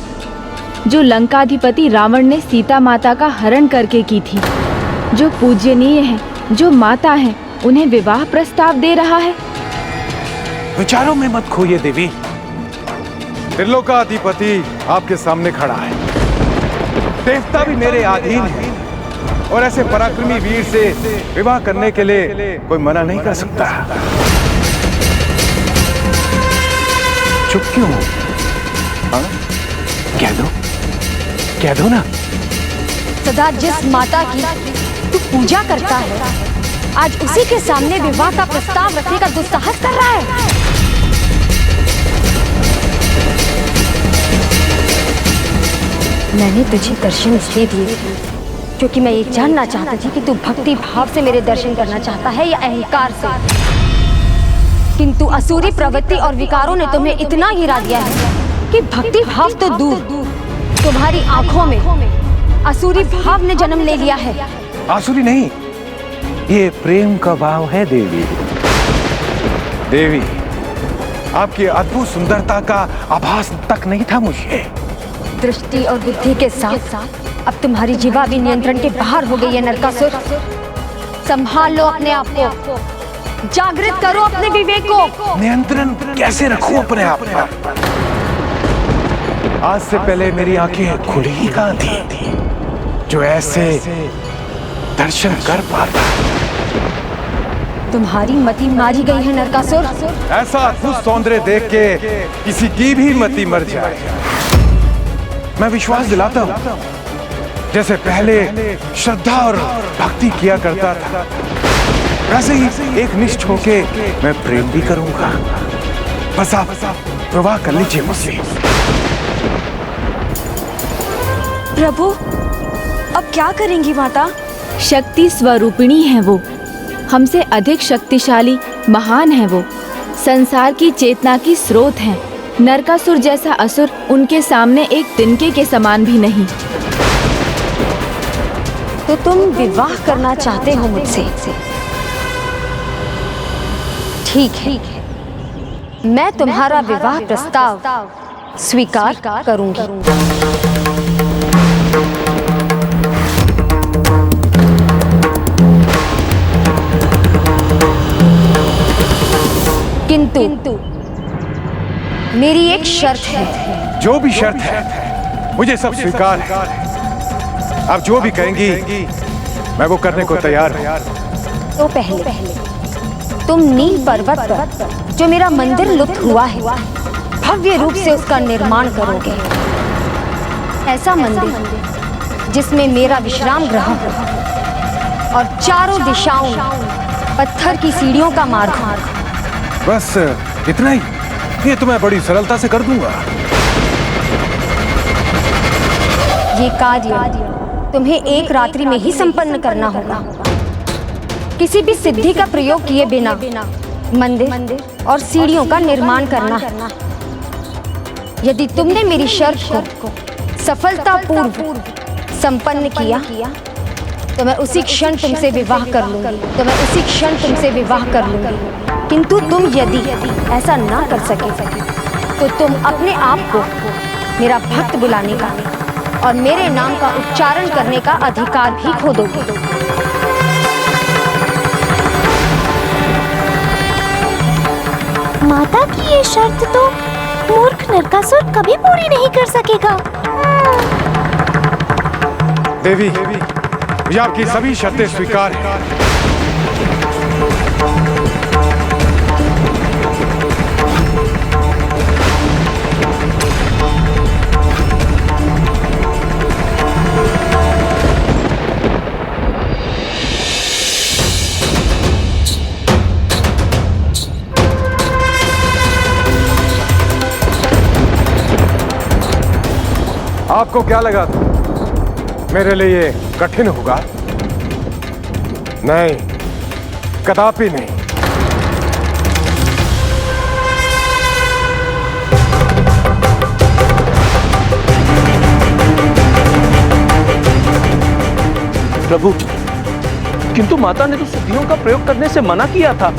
जो लंकाधिपति रावण ने सीता माता का हरण करके की थी। जो पूज्यनीय है, जो माता है, उन्हें विवाह प्रस्ताव दे रहा है। विचारों में मत खोइए देवी। त्रिलोकाधिपति आपके सामने खड़ा है, देवता भी मेरे अधीन है और ऐसे पराक्रमी वीर से विवाह करने के लिए कोई मना नहीं कर सकता। चुप क्यों? कह दो ना। सदा जिस माता की तू पूजा करता है, आज उसी के सामने विवाह का प्रस्ताव रखने का दुस्साहस कर रहा है। मैंने तुझे दर्शन इसलिए दिए क्योंकि मैं ये जानना चाहती थी कि तू भक्ति भाव से मेरे दर्शन करना चाहता है या अहंकार से। किंतु असुरी प्रवृत्ति और विकारों ने तुम्हें इतना गिरा दिया है कि भक्ति भाव तो दूर, तुम्हारी आंखों में असुरी भाव ने जन्म ले लिया है। आसुरी नहीं, ये प्रेम का भाव है देवी। देवी, आपकी अद्भुत सुंदरता का आभास तक नहीं था मुझे। दृष्टि और बुद्धि के साथ साथ अब तुम्हारी जीवा भी नियंत्रण के बाहर हो गई है नरकासुर। संभाल लो अपने आप को, जागृत करो अपने विवेक को। नियंत्रण कैसे रखूं अपने आप पर? आज से पहले मेरी आंखें खुली ही कहां थी जो ऐसे दर्शन कर पाता। तुम्हारी मति मारी गई है नरकासुर। ऐसा अद्भुत सौंदर्य देख के किसी की भी मति मर जाए। मैं विश्वास दिलाता हूं, जैसे पहले श्रद्धा और भक्ति किया करता था, वैसे ही एक निष्ठ होके मैं प्रेम भी करूंगा। बस आप विवाह कर लीजिए मुझसे। प्रभु, अब क्या करेंगी माता? शक्ति स्वरूपिणी है वो, हमसे अधिक शक्तिशाली, महान है वो, संसार की चेतना की स्रोत है। नरकासुर जैसा असुर उनके सामने एक तिनके के समान भी नहीं। तो तुम विवाह करना चाहते हो मुझसे? ठीक है, मैं तुम्हारा विवाह प्रस्ताव स्वीकार करूंगी। किंतु मेरी एक शर्त है। जो भी शर्त है मुझे सब स्वीकार है। आप जो भी कहेंगी मैं वो करने को तैयार हूं। तो पहले तुम नील पर्वत पर जो मेरा मंदिर लुप्त हुआ है, भव्य रूप से उसका निर्माण करोगे। ऐसा मंदिर जिसमें मेरा विश्राम ग्रह और चारों दिशाओं पत्थर की सीढ़ियों का मार्ग। बस इतना ही? ये तो मैं बड़ी सरलता से कर दूंगा। ये कार्य तुम्हें एक रात्रि में ही संपन्न करना होगा। किसी भी सिद्धि का प्रयोग किए बिना मंदिर और सीढ़ियों का निर्माण करना है। यदि तुमने मेरी शर्त को सफलतापूर्व संपन्न किया तो मैं उसी क्षण तुमसे विवाह कर लूंगी। किंतु तुम यदि ऐसा ना कर सके तो तुम अपने आप को मेरा भक्त बुलाने का और मेरे नाम का उच्चारण करने का अधिकार भी खो दोगे। माता की ये शर्त तो मूर्ख नरकासुर कभी पूरी नहीं कर सकेगा। देवी, मुझे आपकी सभी शर्तें स्वीकार हैं। आपको क्या लगा था मेरे लिए ये कठिन होगा? नहीं, कदापि नहीं। प्रभु, किंतु माता ने तो सिद्धियों का प्रयोग करने से मना किया था।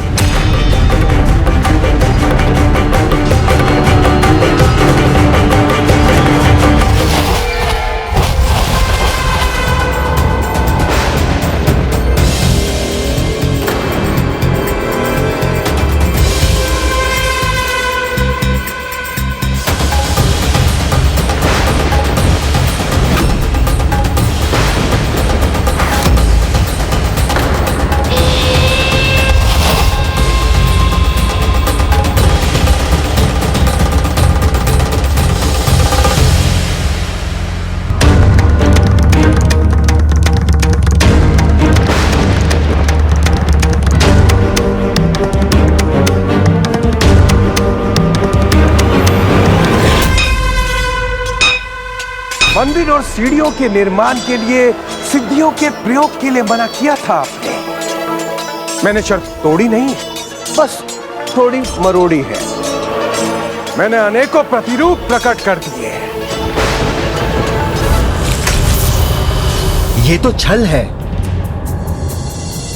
मंदिर और सीढ़ियों के निर्माण के लिए सिद्धियों के प्रयोग के लिए मना किया था आपने। मैंने शर्त तोड़ी नहीं, बस थोड़ी मरोड़ी है। मैंने अनेकों प्रतिरूप प्रकट कर दिए। ये तो छल है।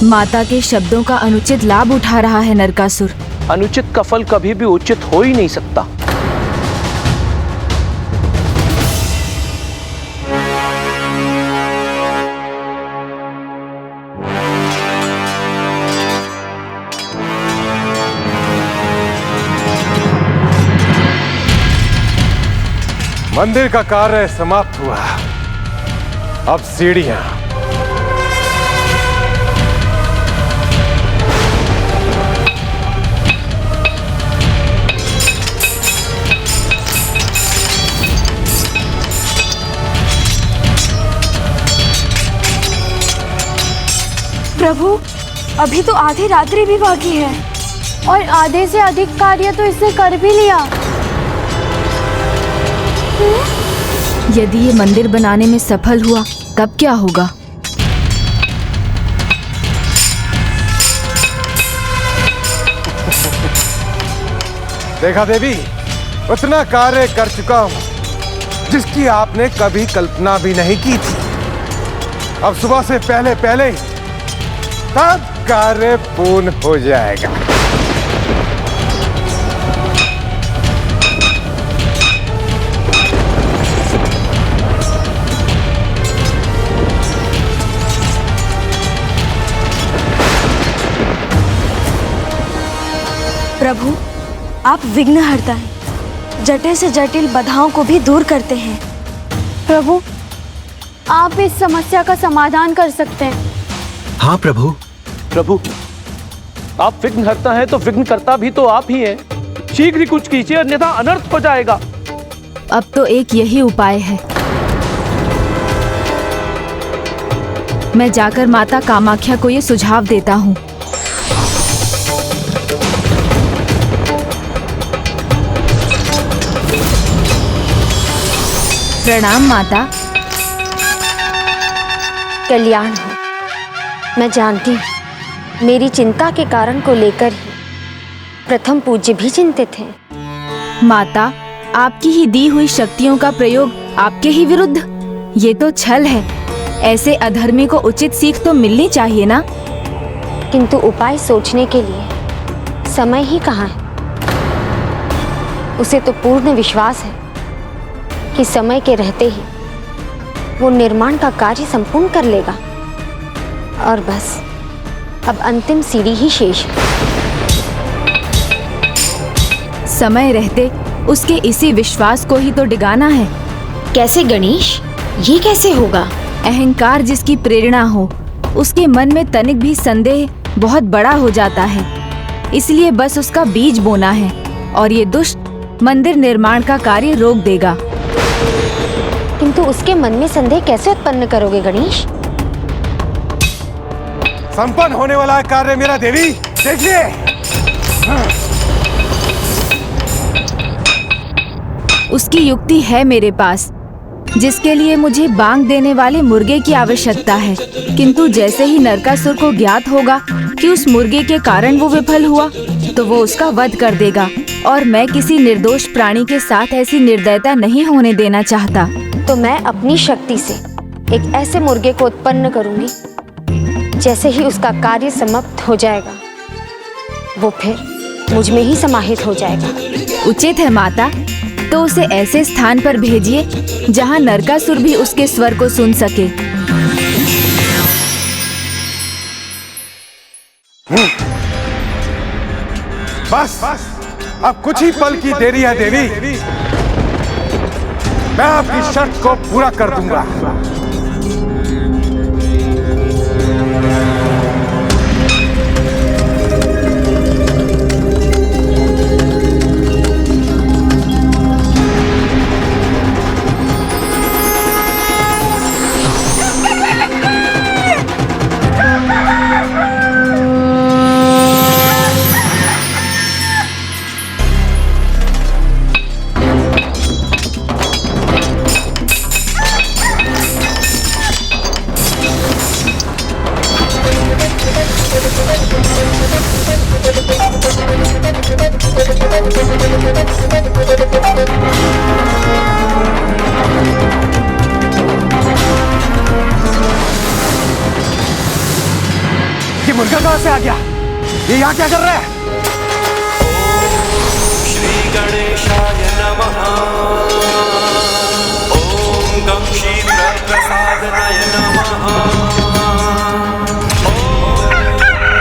माता के शब्दों का अनुचित लाभ उठा रहा है नरकासुर। अनुचित का फल कभी भी उचित हो ही नहीं सकता। मंदिर का कार्य समाप्त हुआ। अब सीढ़ियां। प्रभु, अभी तो आधी रात्रि भी बाकी है और आधे से अधिक कार्य तो इसने कर भी लिया। यदि ये मंदिर बनाने में सफल हुआ तब क्या होगा? देखा देवी, उतना कार्य कर चुका हूं जिसकी आपने कभी कल्पना भी नहीं की थी। अब सुबह से पहले पहले तब कार्य पूर्ण हो जाएगा। प्रभु, आप विघ्नहर्ता हैं, जटिल से जटिल बाधाओं को भी दूर करते हैं। प्रभु, आप इस समस्या का समाधान कर सकते हैं। हाँ प्रभु। प्रभु, आप विघ्नहर्ता हैं तो विघ्नकर्ता भी तो आप ही हैं। शीघ्र ही कुछ कीजिए, अन्यथा अनर्थ हो जाएगा। अब तो एक यही उपाय है। मैं जाकर माता कामाख्या को ये सुझाव देता हूँ। प्रणाम माता। कल्याण हो। मैं जानती हूँ मेरी चिंता के कारण को लेकर ही प्रथम पूज्य भी चिंतित हैं। माता, आपकी ही दी हुई शक्तियों का प्रयोग आपके ही विरुद्ध, ये तो छल है। ऐसे अधर्मी को उचित सीख तो मिलनी चाहिए ना। किंतु उपाय सोचने के लिए समय ही कहाँ है। उसे तो पूर्ण विश्वास है कि समय के रहते ही वो निर्माण का कार्य संपूर्ण कर लेगा और बस अब अंतिम सीढ़ी ही शेष है। समय रहते उसके इसी विश्वास को ही तो डिगाना है। कैसे गणेश, ये कैसे होगा? अहंकार जिसकी प्रेरणा हो, उसके मन में तनिक भी संदेह बहुत बड़ा हो जाता है। इसलिए बस उसका बीज बोना है और ये दुष्ट मंदिर निर्माण का कार्य रोक देगा। किंतु उसके मन में संदेह कैसे उत्पन्न करोगे गणेश? संपन्न होने वाला है कार्य मेरा देवी, देखिए। उसकी युक्ति है मेरे पास, जिसके लिए मुझे बांग देने वाले मुर्गे की आवश्यकता है। किंतु जैसे ही नरकासुर को ज्ञात होगा कि उस मुर्गे के कारण वो विफल हुआ, तो वो उसका वध कर देगा और मैं किसी निर्दोष प्राणी के साथ ऐसी निर्दयता नहीं होने देना चाहता। तो मैं अपनी शक्ति से एक ऐसे मुर्गे को उत्पन्न करूंगी, जैसे ही उसका कार्य समाप्त हो जाएगा वो फिर मुझ में ही समाहित हो जाएगा। उचित है माता, तो उसे ऐसे स्थान पर भेजिए जहाँ नरकासुर भी उसके स्वर को सुन सके। बस अब कुछ ही पल की देरी है देवी, मैं आपकी शर्त को पूरा कर दूंगा। ये मुर्गा कहां से आ गया? ये यहाँ क्या कर रहा है? श्री गणेशाय नमः। ओम गं क्षीर प्रसादनाय नमः। ओम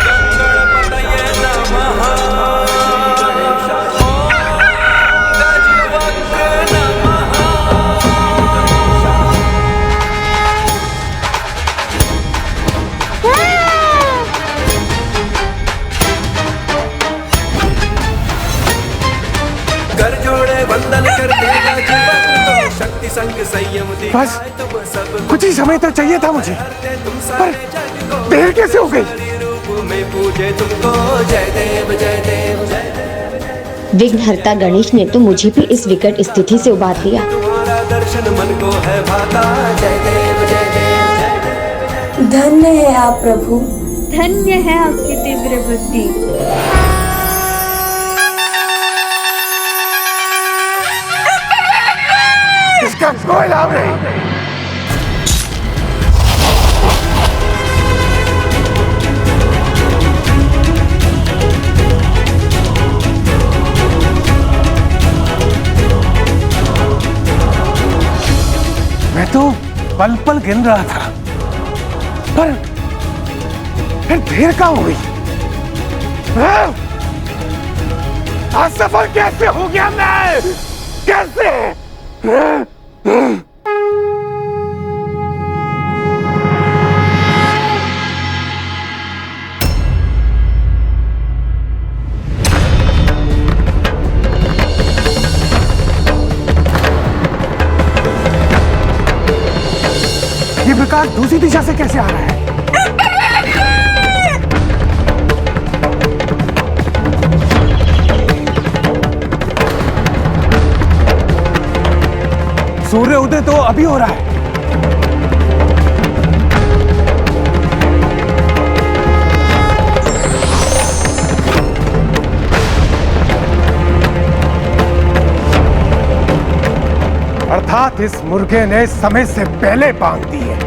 गणपतये नमः। ओम गजवक्र नमः। कर जोड़े वंदन कर देगा जीवन को, शक्ति संग संयम बस तुम सब कुछ ही समय तो चाहिए था मुझे, पर देर कैसे हो गई? रूप में पूजे तुमको। जय देव जय देव जय देव। विघ्नहर्ता गणेश ने तो मुझे भी इस विकट स्थिति से उबार दिया। तुम्हारा दर्शन मन को है भाता। जय देव जय देव जय देव। धन्य है आप प्रभु, धन्य है आपकी तीव्र बुद्धि। इसका कोई लाभ नहीं। मैं तो पल पल गिन रहा था, पर फिर देर कहाँ हो गई? असफल कैसे हो गया मैं? कैसे? ये प्रकाश दूसरी दिशा से कैसे आ रहा है? सूर्य उदय तो अभी हो रहा है। अर्थात इस मुर्गे ने समय से पहले बांग दी है।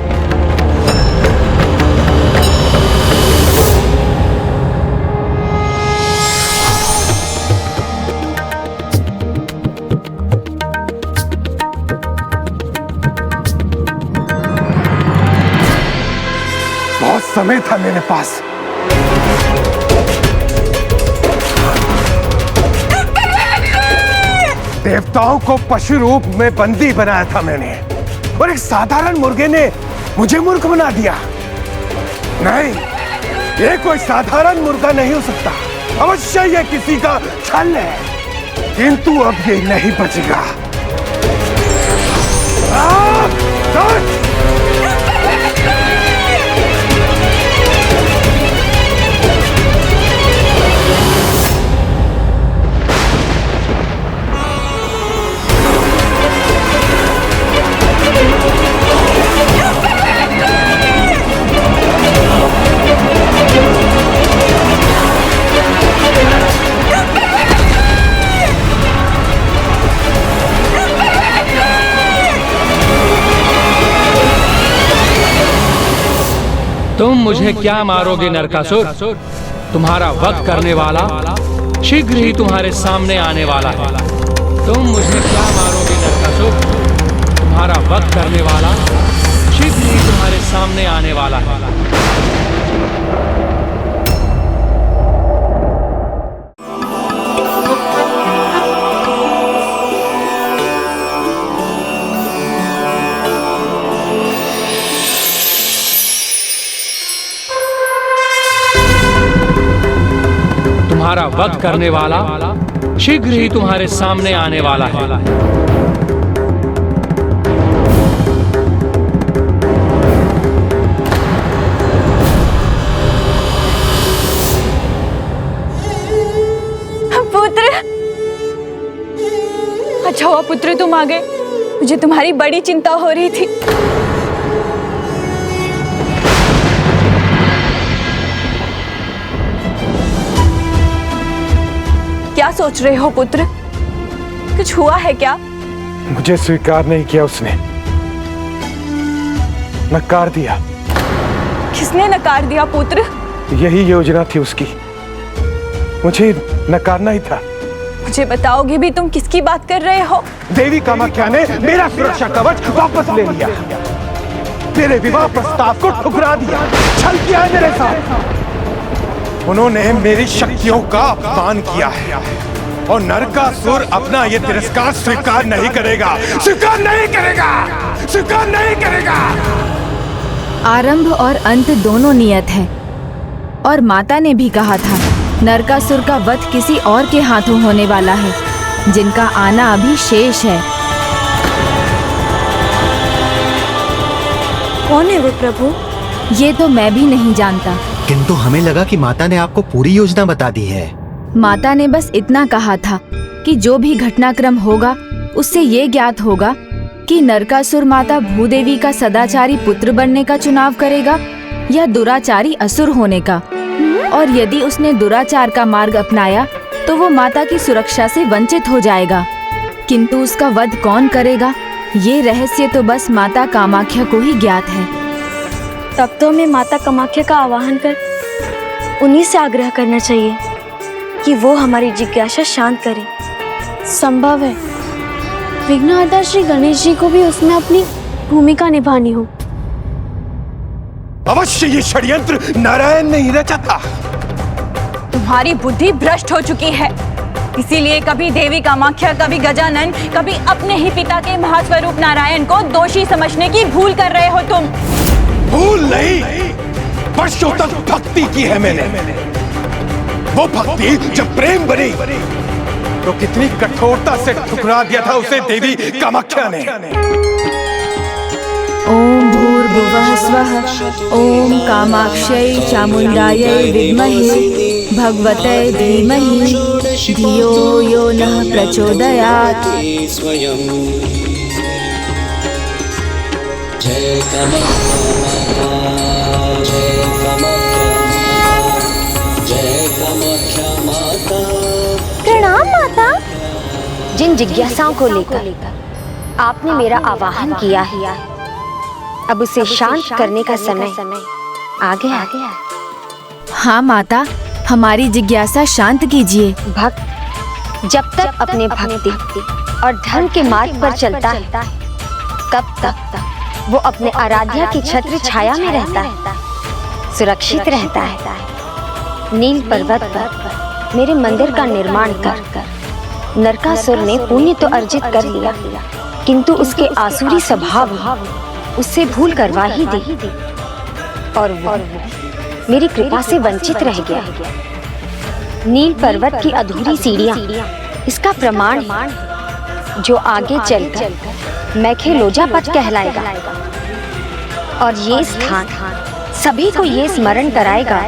बहुत समय था मेरे पास। देवताओं को पशु रूप में बंदी बनाया था मैंने, और एक साधारण मुर्गे ने मुझे मूर्ख बना दिया। नहीं, ये कोई साधारण मुर्गा नहीं हो सकता। अवश्य ये किसी का छल है, किंतु अब ये नहीं बचेगा। तुम मुझे क्या मारोगे नरकासुर? तुम्हारा वध करने वाला शीघ्र ही तुम्हारे सामने आने वाला है। तुम मुझे क्या मारोगे नरकासुर? तुम्हारा वध करने वाला शीघ्र ही तुम्हारे सामने आने वाला है। तुम्हारा वध करने वाला शीघ्र ही तुम्हारे सामने आने वाला है। पुत्र, अच्छा हुआ पुत्र तुम आ गए। मुझे तुम्हारी बड़ी चिंता हो रही थी। क्या सोच रहे हो पुत्र? कुछ हुआ है क्या? मुझे स्वीकार नहीं किया उसने, नकार दिया। किसने नकार दिया पुत्र? यही योजना थी उसकी, मुझे नकारना ही था। मुझे बताओगे भी तुम किसकी बात कर रहे हो? देवी कामाख्या ने मेरा सुरक्षा कवच वापस ले लिया, मेरे विवाह प्रस्ताव को ठुकरा दिया, छल किया है मेरे साथ। उन्होंने मेरी शक्तियों का अपमान किया है, और नरकासुर अपना ये तिरस्कार स्वीकार नहीं करेगा, स्वीकार नहीं करेगा, स्वीकार नहीं करेगा। आरंभ और अंत दोनों नियत है, और माता ने भी कहा था नरकासुर का वध किसी और के हाथों होने वाला है, जिनका आना अभी शेष है। कौन है वो प्रभु? ये तो मैं भी नहीं जानता, किंतु हमें लगा कि माता ने आपको पूरी योजना बता दी है। माता ने बस इतना कहा था कि जो भी घटनाक्रम होगा उससे ये ज्ञात होगा कि नरकासुर माता भूदेवी का सदाचारी पुत्र बनने का चुनाव करेगा या दुराचारी असुर होने का, और यदि उसने दुराचार का मार्ग अपनाया तो वो माता की सुरक्षा से वंचित हो जाएगा। किंतु उसका वध कौन करेगा, ये रहस्य तो बस माता कामाख्या को ही ज्ञात है। तब तो हमें माता कामाख्या का आवाहन कर उन्हीं से आग्रह करना चाहिए कि वो हमारी जिज्ञासा शांत करें। संभव है विघ्नहर्ता श्री गणेश जी को भी उसमें अपनी भूमिका निभानी हो। अवश्य ये षड्यंत्र नारायण ने ही रचा था। तुम्हारी बुद्धि भ्रष्ट हो चुकी है, इसीलिए कभी देवी कामाख्या, कभी गजानन, कभी अपने ही पिता के महास्वरूप नारायण को दोषी समझने की भूल कर रहे हो तुम। भूल नहीं, वर्षों तक भक्ति की है मैंने। वो भक्ति जब प्रेम बनी तो कितनी कठोरता से ठुकरा दिया था उसे देवी कामाख्या ने। ओम भूर्भुवः वः स्वः। ओम कामाक्षै चामुण्डायै विद्महे भगवते धीमहि धियो यो नः प्रचोदयात्। जय कामाख्या माता। प्रणाम माता। जिन जिज्ञासाओं को लेकर आपने मेरा आवाहन किया है, अब उसे शांत करने का समय आ गया। हाँ माता, हमारी जिज्ञासा शांत कीजिए। भक्त जब तक अपने भक्ति और धर्म के मार्ग पर चलता है, तब तक वो अपने आराध्या की छत्र छाया में रहता है, सुरक्षित रहता है। नील पर्वत पर मेरे मंदिर का निर्माण कर नरकासुर ने पुण्य तो अर्जित कर लिया, किंतु उसके आसुरी स्वभाव उससे भूल करवा ही दी, और वो मेरी कृपा से वंचित रह गया। नील पर्वत की अधूरी सीढ़ियां इसका प्रमाण है, जो आगे चलकर मैखेलोजा पथ कहलाएगा। और ये स्थान सभी को ये स्मरण कराएगा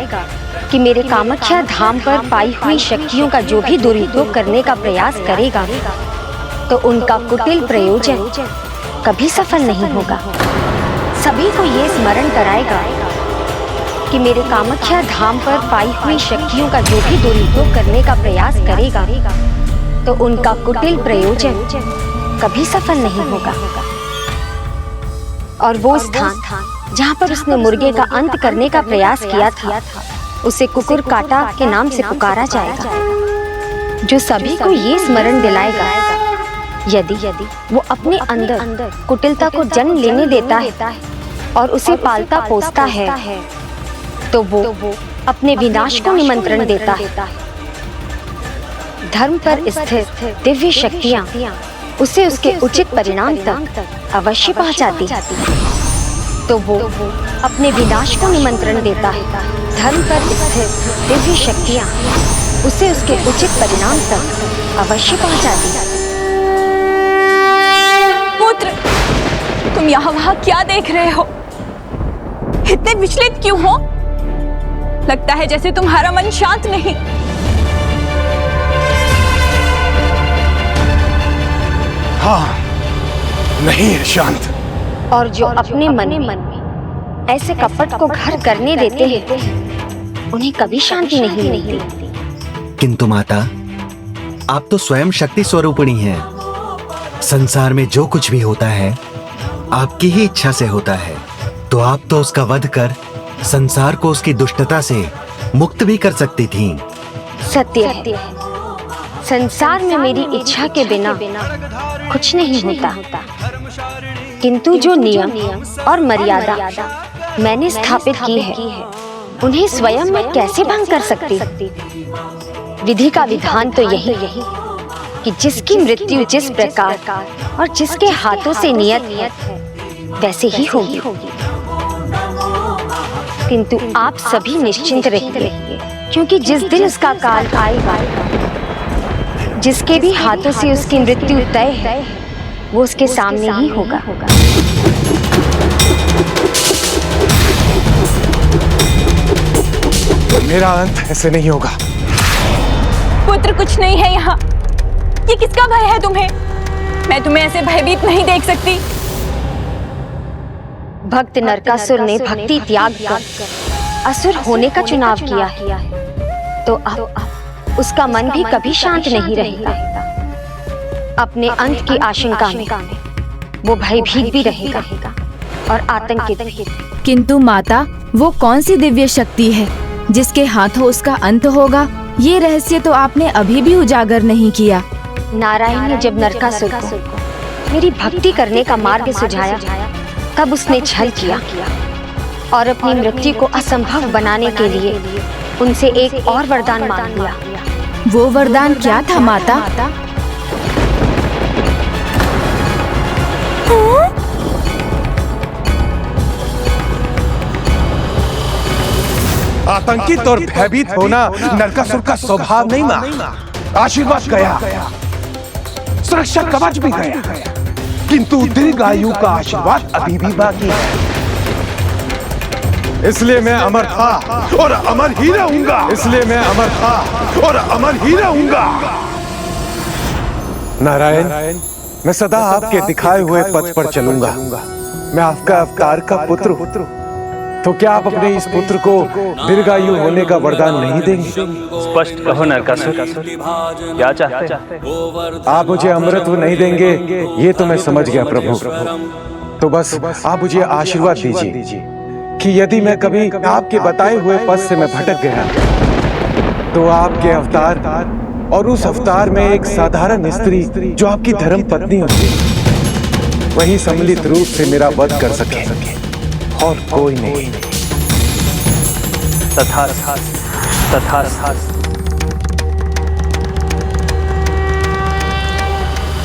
कि मेरे कामाख्या धाम पर पाई हुई शक्तियों का जो भी दुरुपयोग करने का प्रयास करेगा, तो उनका कुटिल प्रयोजन कभी सफल नहीं होगा। सभी को ये स्मरण कराएगा कि मेरे कामाख्या धाम पर पाई हुई शक्तियों का जो भी दुरुपयोग करने का प्रयास करेगा, तो उनका कुटिल प्रयोजन कभी सफल नहीं होगा। और वो स्थान जहाँ पर उसने मुर्गे का अंत करने का प्रयास किया था, उसे कुकुर काटा के नाम से पुकारा जाएगा, जो सभी को ये स्मरण दिलाएगा यदि वो अपने अंदर कुटिलता को जन्म लेने देता है और उसे पालता पोसता है, तो वो अपने विनाश को निमंत्रण देता है। धर्म पर स्थित दिव्य शक्तियाँ उसे उसके उचित परिणाम तक अवश्य पहुँचाती, तो वो अपने विनाश को निमंत्रण देता है। धर्म पर स्थित दिव्य शक्तियाँ उसे उसके उचित परिणाम तक अवश्य पहुँचाती। पुत्र, तुम यहाँ वहाँ क्या देख रहे हो? इतने विचलित क्यों हो? लगता है जैसे तुम्हारा मन शांत नहीं। हाँ, नहीं है शांत। और जो अपने मन में ऐसे कपट को घर करने देते हैं, उन्हें कभी शांति नहीं मिलती। किंतु माता, आप तो स्वयं शक्ति स्वरूपिणी हैं। संसार में जो कुछ भी होता है आपकी ही इच्छा से होता है, तो आप तो उसका वध कर संसार को उसकी दुष्टता से मुक्त भी कर सकती थीं। सत्य है, संसार में मेरी इच्छा के बिना कुछ नहीं होता, किंतु जो नियम और मर्यादा मैंने स्थापित की है, उन्हें स्वयं मैं कैसे भंग कर सकती? विधि का विधान तो यही कि जिसकी मृत्यु जिस प्रकार और जिसके हाथों से नियत है, वैसे ही होगी। किंतु आप सभी निश्चिंत रहिए, क्योंकि जिस दिन उसका काल आएगा, जिसके भी हाथों से उसकी मृत्यु तय है, वो उसके सामने ही होगा। मेरा अंत ऐसे नहीं होगा। पुत्र, कुछ नहीं है यहाँ। ये किसका भय है तुम्हें? मैं तुम्हें ऐसे भयभीत नहीं देख सकती। भक्त नरकासुर ने भक्ति त्याग कर असुर होने का चुनाव किया है, तो अब उसका मन भी कभी शांत नहीं रहेगा। अपने अंत की आशंका में वो भयभीत भी रहेगा और आतंकित भी। किंतु माता, वो कौन सी दिव्य शक्ति है जिसके हाथों उसका अंत होगा? ये रहस्य तो आपने अभी भी उजागर नहीं किया। नारायण ने जब नरकासुर को मेरी भक्ति करने का मार्ग सुझाया, तब उसने छल किया और अपनी मृत्यु को असंभव बनाने के लिए उनसे एक और वरदान मांग लिया। वो वरदान क्या था माता? आतंकित और भयभीत होना नरकासुर का स्वभाव नहीं मां। आशीर्वाद गया, सुरक्षा कवच भी गया, किंतु दीर्घायु का आशीर्वाद अभी भी बाकी है। इसलिए मैं अमर था और अमर ही रहूंगा। इसलिए मैं अमर था और अमर ही रहूंगा। नारायण, मैं सदा आपके दिखाए हुए पथ पर चलूंगा। मैं आपका अवतार का पुत्र हूं। तो क्या आप अपने इस पुत्र को दीर्घायु होने का वरदान नहीं देंगे? स्पष्ट कहो नरकासुर, क्या चाहते हैं? आप मुझे अमृत नहीं देंगे, ये तो मैं समझ गया प्रभु। तो बस आप मुझे आशीर्वाद दीजिए कि यदि मैं कभी आपके बताए हुए पथ से मैं भटक गया तो आपके अवतार और उस अवतार में एक साधारण स्त्री जो आपकी धर्म पत्नी होती वही सम्मिलित रूप से मेरा वध कर सके और कोई नहीं। तथास्तु।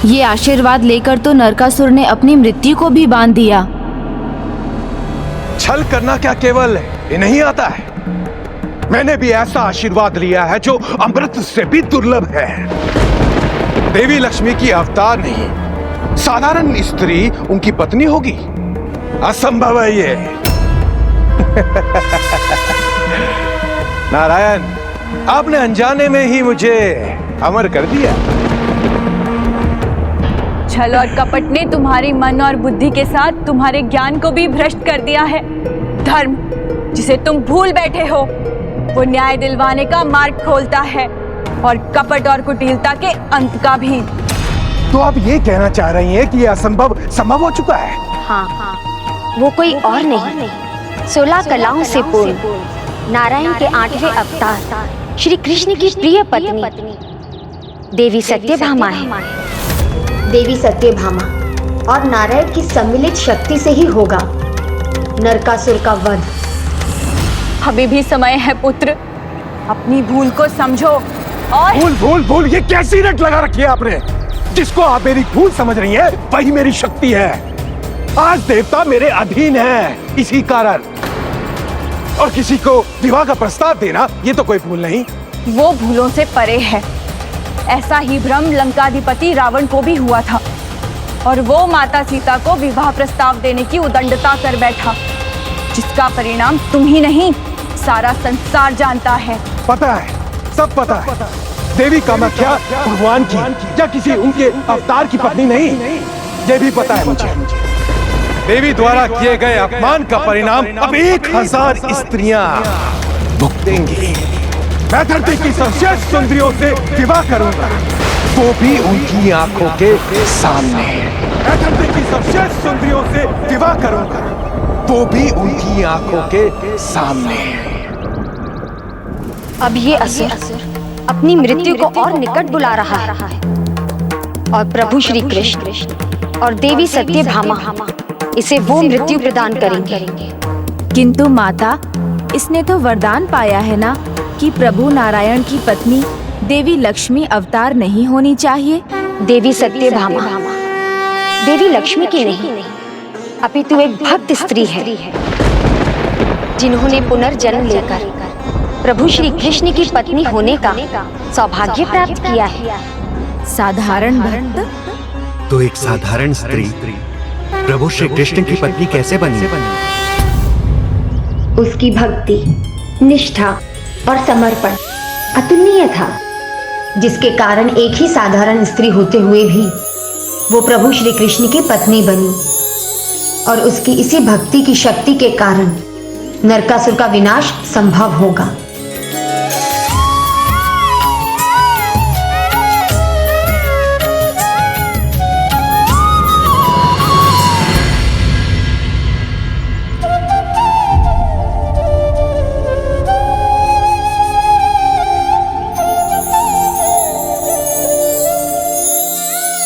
ये आशीर्वाद लेकर तो नरकासुर ने अपनी मृत्यु को भी बांध दिया। छल करना क्या केवल ये नहीं आता है? मैंने भी ऐसा आशीर्वाद लिया है जो अमृत से भी दुर्लभ है। देवी लक्ष्मी की अवतार नहीं, साधारण स्त्री उनकी पत्नी होगी। असंभव है ये। नारायण, आपने अनजाने में ही मुझे अमर कर दिया। छल और कपट ने तुम्हारी मन और बुद्धि के साथ तुम्हारे ज्ञान को भी भ्रष्ट कर दिया है। धर्म, जिसे तुम भूल बैठे हो, वो न्याय दिलवाने का मार्ग खोलता है और कपट और कुटिलता के अंत का भी। तो आप ये कहना चाह रही हैं कि यह असंभव संभव हो चुका है? हाँ, वो कोई और नहीं, 16 कलाओं से पूर्ण नारायण के 8वें अवतार श्री कृष्ण की प्रिय पत्नी देवी सत्यभामा है। देवी सत्यभामा और नारायण की सम्मिलित शक्ति से ही होगा नरकासुर का वध। अभी भी समय है पुत्र, अपनी भूल को समझो। और भूल ये कैसी रट लगा रखी है आपने? जिसको आप मेरी भूल समझ रही हैं, वही मेरी शक्ति है। आज देवता मेरे अधीन है, इसी कारण। और किसी को विवाह का प्रस्ताव देना ये तो कोई भूल नहीं। वो भूलों से परे है। ऐसा ही भ्रम लंकाधिपति रावण को भी हुआ था और वो माता सीता को विवाह प्रस्ताव देने की उदंडता कर बैठा, जिसका परिणाम तुम ही नहीं सारा संसार जानता है। पता है, सब पता है। देवी कामाख्या भगवान की या किसी उनके अवतार की पत्नी नहीं, ये भी पता है मुझे। देवी द्वारा किए गए अपमान का परिणाम अब 1000 स्त्रियां भुगतेंगी। मैं धरती की सर्वश्रेष्ठ सुंदरियों से विवाह करूंगा, वो भी उनकी आंखों के सामने। मैं धरती की सर्वश्रेष्ठ सुंदरियों से विवाह करूंगा, वो भी उनकी आंखों के सामने। अब ये असुर अपनी मृत्यु को और निकट बुला रहा है और प्रभु श्री कृष्ण और देवी सत्यभामा इसे वो मृत्यु प्रदान करेंगे। किंतु माता, इसने तो वरदान पाया है ना कि प्रभु नारायण की पत्नी देवी लक्ष्मी अवतार नहीं होनी चाहिए। देवी सत्यभामा देवी लक्ष्मी की नहीं, अपितु एक भक्त स्त्री है जिन्होंने पुनर्जन्म लेकर प्रभु श्री कृष्ण की पत्नी होने का सौभाग्य प्राप्त किया है। साधारण भक्त? तो एक साधारण स्त्री प्रभु श्री कृष्ण की पत्नी कैसे बनी? उसकी भक्ति, निष्ठा और समर्पण अतुलनीय था, जिसके कारण एक ही साधारण स्त्री होते हुए भी वो प्रभु श्री कृष्ण की पत्नी बनी। और उसकी इसी भक्ति की शक्ति के कारण नरकासुर का विनाश संभव होगा।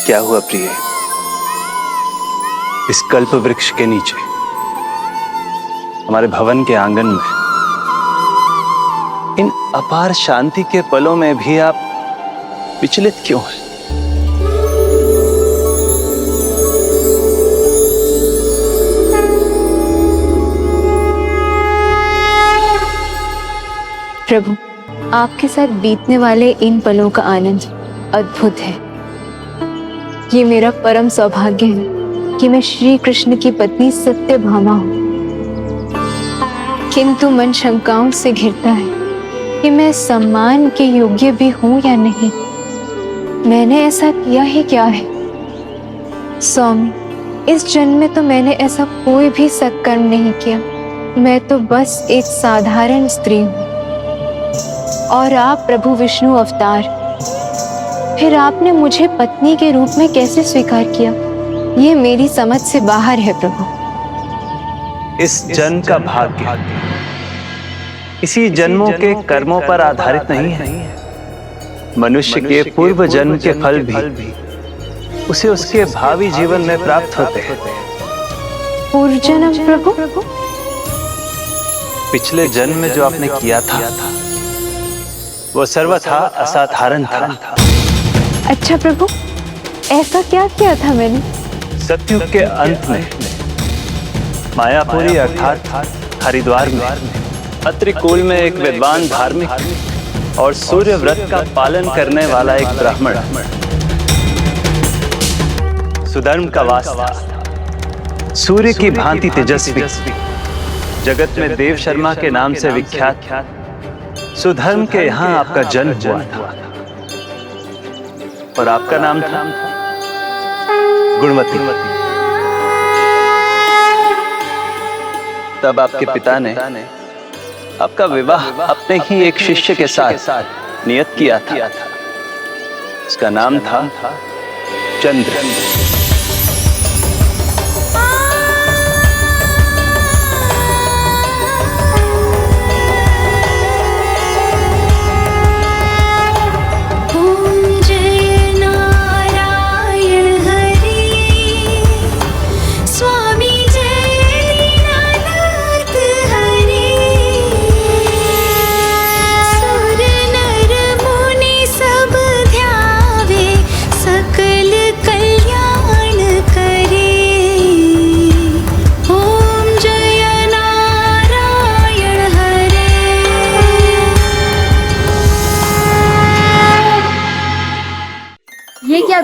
क्या हुआ प्रिय? इस कल्प वृक्ष के नीचे, हमारे भवन के आंगन में, इन अपार शांति के पलों में भी आप विचलित क्यों हैं? प्रभु, आपके साथ बीतने वाले इन पलों का आनंद अद्भुत है। ये मेरा परम सौभाग्य है कि मैं श्री कृष्ण की पत्नी सत्यभामा हूँ। किंतु मन शंकाओं से घिरता है कि मैं सम्मान के योग्य भी हूं या नहीं। मैंने ऐसा किया ही क्या है? स्वामी, इस जन्म में तो मैंने ऐसा कोई भी सत्कर्म नहीं किया। मैं तो बस एक साधारण स्त्री हूँ। और आप प्रभु विष्णु अवतार, फिर आपने मुझे पत्नी के रूप में कैसे स्वीकार किया? ये मेरी समझ से बाहर है प्रभु। इस जन्म का भाग्य इसी जन्मों के कर्मों पर आधारित नहीं है। मनुष्य के पूर्व जन्म के फल भी उसे उसके भावी जीवन में प्राप्त होते हैं। पूर्व जन्म प्रभु? पिछले जन्म में जो आपने किया था वो सर्वथा असाधारण था। अच्छा प्रभु, ऐसा क्या किया था मैंने? सतयुग के अंत में मायापुरी अर्थात हरिद्वार में अत्रिकूल में एक विद्वान धार्मिक और सूर्य व्रत का पालन करने वाला एक ब्राह्मण सुधर्म का वास था। सूर्य की भांति तेजस्वी, जगत में देव शर्मा के नाम से विख्यात सुधर्म के यहाँ आपका जन्म हुआ था। और आपका नाम था गुणवती। तब आपके पिता ने आपका विवाह अपने ही एक शिष्य के साथ नियत किया था। उसका नाम था चंद्र।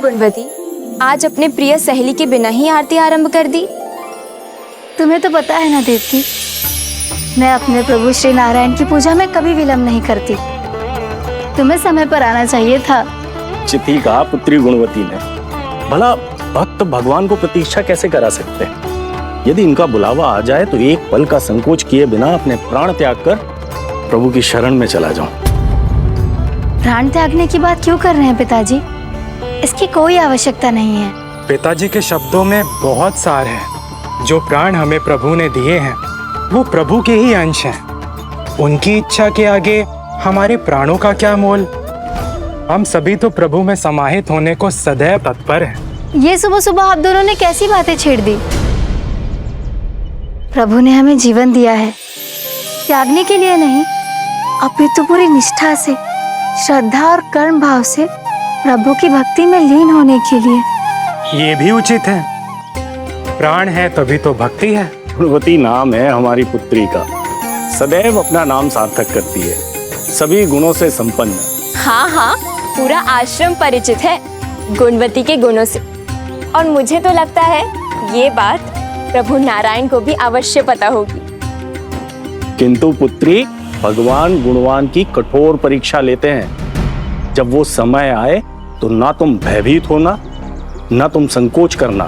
गुणवती, आज अपने प्रिय सहेली के बिना ही आरती आरंभ कर दी। तुम्हें तो पता है ना देवकी, मैं अपने प्रभु श्री नारायण की पूजा में कभी विलंब नहीं करती। तुम्हें समय पर आना चाहिए था। चिट्ठी कहा पुत्री गुणवती ने। भला भक्त भगवान को प्रतीक्षा कैसे करा सकते हैं? यदि इनका बुलावा आ जाए तो एक पल का संकोच किए बिना अपने प्राण त्याग कर प्रभु की शरण में चला जाऊं। प्राण त्यागने की बात क्यों कर रहे हैं पिताजी? इसकी कोई आवश्यकता नहीं है। पिताजी के शब्दों में बहुत सार है। जो प्राण हमें प्रभु ने दिए हैं वो प्रभु के ही अंश हैं। उनकी इच्छा के आगे हमारे प्राणों का क्या मोल? हम सभी तो प्रभु में समाहित होने को सदैव तत्पर हैं। ये सुबह सुबह आप दोनों ने कैसी बातें छेड़ दी? प्रभु ने हमें जीवन दिया है त्यागने के लिए नहीं, अपितु पूरी निष्ठा से, श्रद्धा और कर्म भाव से प्रभु की भक्ति में लीन होने के लिए। ये भी उचित है। प्राण है तभी तो भक्ति है। गुणवती नाम है हमारी पुत्री का। सदैव अपना नाम सार्थक करती है, सभी गुणों से संपन्न। हाँ हाँ, पूरा आश्रम परिचित है गुणवती के गुणों से। और मुझे तो लगता है ये बात प्रभु नारायण को भी अवश्य पता होगी। किंतु पुत्री, भगवान गुणवान की कठोर परीक्षा लेते हैं। जब वो समय आए तो ना तुम भयभीत होना, ना तुम संकोच करना,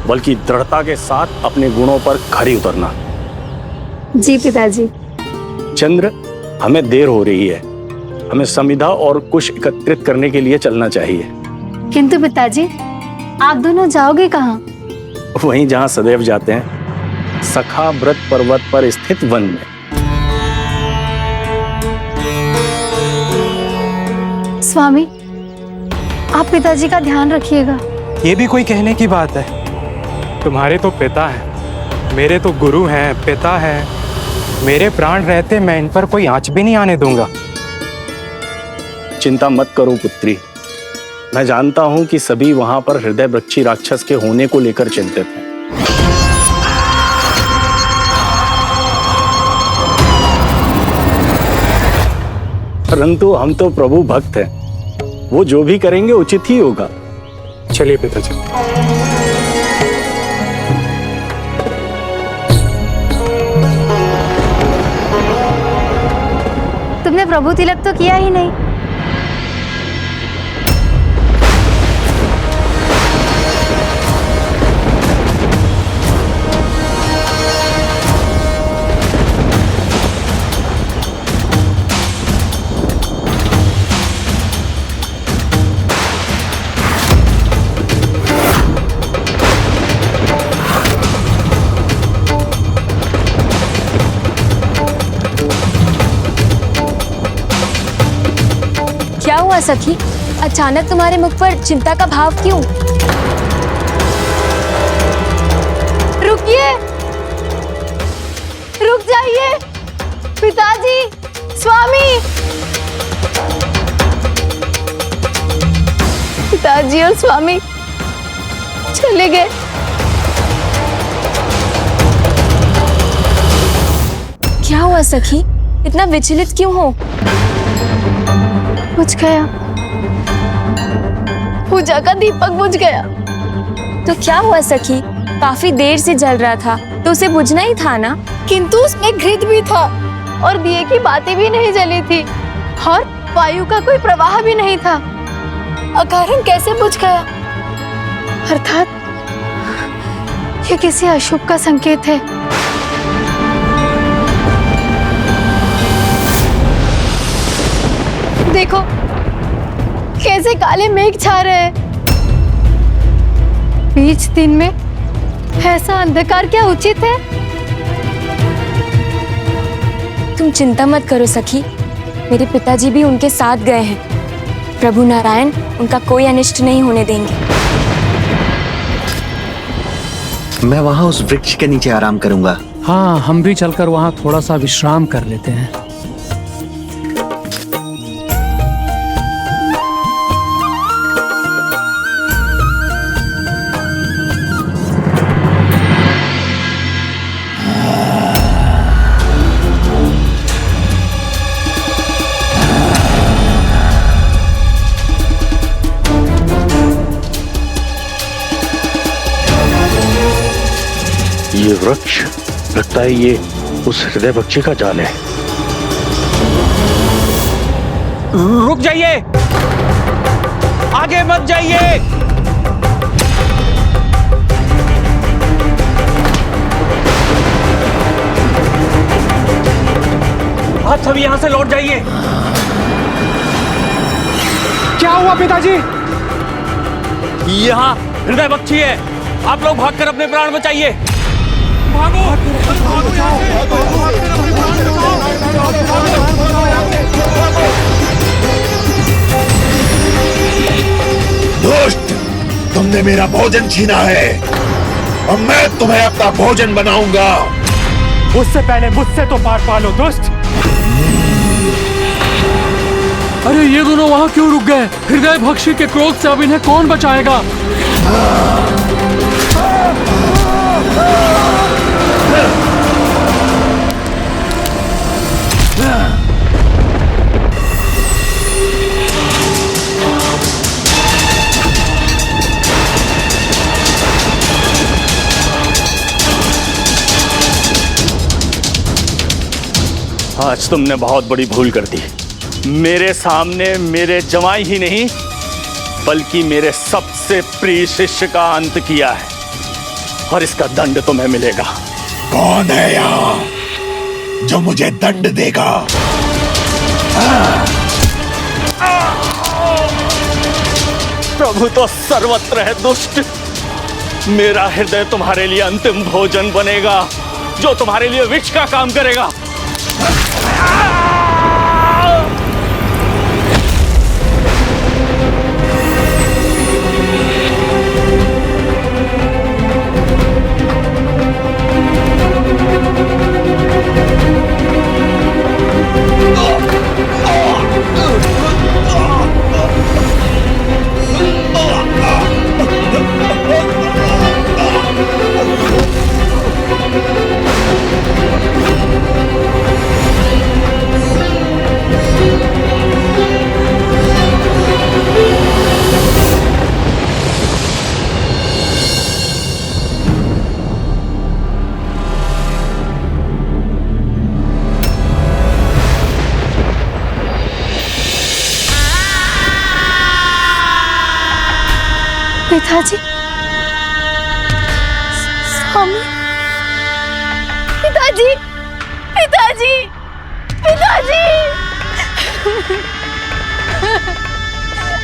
बल्कि दृढ़ता के साथ अपने गुणों पर खरी उतरना। जी पिताजी। चंद्र, हमें देर हो रही है। हमें समिधा और कुश एकत्रित करने के लिए चलना चाहिए। किंतु पिताजी, आप दोनों जाओगे कहाँ? वहीं जहाँ सदैव जाते हैं, सखा व्रत पर्वत पर स्थित वन में। स्वामी, आप पिताजी का ध्यान रखिएगा। ये भी कोई कहने की बात है? तुम्हारे तो पिता हैं, मेरे तो गुरु हैं, पिता हैं। मेरे प्राण रहते मैं इन पर कोई आंच भी नहीं आने दूंगा। चिंता मत करो पुत्री, मैं जानता हूं कि सभी वहां पर हृदय वृक्षी राक्षस के होने को लेकर चिंतित हैं। परंतु हम तो प्रभु भक्त हैं, वो जो भी करेंगे उचित ही होगा। चलिए पिताजी। तुमने प्रभु तिलक तो किया ही नहीं। क्या हुआ सखी? अचानक तुम्हारे मुख पर चिंता का भाव क्यों? रुकिए, रुक जाइए पिताजी, स्वामी। पिताजी और स्वामी चले गए। क्या हुआ सखी? इतना विचलित क्यों हो? बुझ गया, पूजा का दीपक बुझ गया। तो क्या हुआ सखी? काफी देर से जल रहा था तो उसे बुझना ही था ना। किंतु उसमें घृत भी था और दिए की बातें भी नहीं जली थी और वायु का कोई प्रवाह भी नहीं था। अकारण कैसे बुझ गया? अर्थात ये किसी अशुभ का संकेत है। देखो कैसे काले मेघ छा रहे हैं। बीच दिन में ऐसा अंधकार क्या उचित है? तुम चिंता मत करो सखी, मेरे पिताजी भी उनके साथ गए हैं। प्रभु नारायण उनका कोई अनिष्ट नहीं होने देंगे। मैं वहां उस वृक्ष के नीचे आराम करूंगा। हाँ, हम भी चलकर वहाँ थोड़ा सा विश्राम कर लेते हैं। ये वृक्ष लगता है ये उस हृदय पक्षी का जाल है। रुक जाइए, आगे मत जाइए। आप सभी यहां से लौट जाइए। क्या हुआ पिताजी? यहाँ हृदय पक्षी है, आप लोग भागकर अपने प्राण बचाइए। दुष्ट, तुमने मेरा भोजन छीना है और मैं तुम्हें अपना भोजन बनाऊंगा। उससे पहले मुझसे तो पार पालो दुष्ट। अरे ये दोनों वहाँ क्यों रुक गए? हृदय भक्षी के क्रोध से अब इन्हें कौन बचाएगा? आज तुमने बहुत बड़ी भूल कर दी। मेरे सामने मेरे जमाई ही नहीं बल्कि मेरे सबसे प्रिय शिष्य का अंत किया है और इसका दंड तुम्हें मिलेगा। कौन है यहाँ जो मुझे दंड देगा? प्रभु तो सर्वत्र है दुष्ट। मेरा हृदय तुम्हारे लिए अंतिम भोजन बनेगा जो तुम्हारे लिए विष का काम करेगा। पिताजी, स्वामी, पिताजी, पिताजी, पिताजी,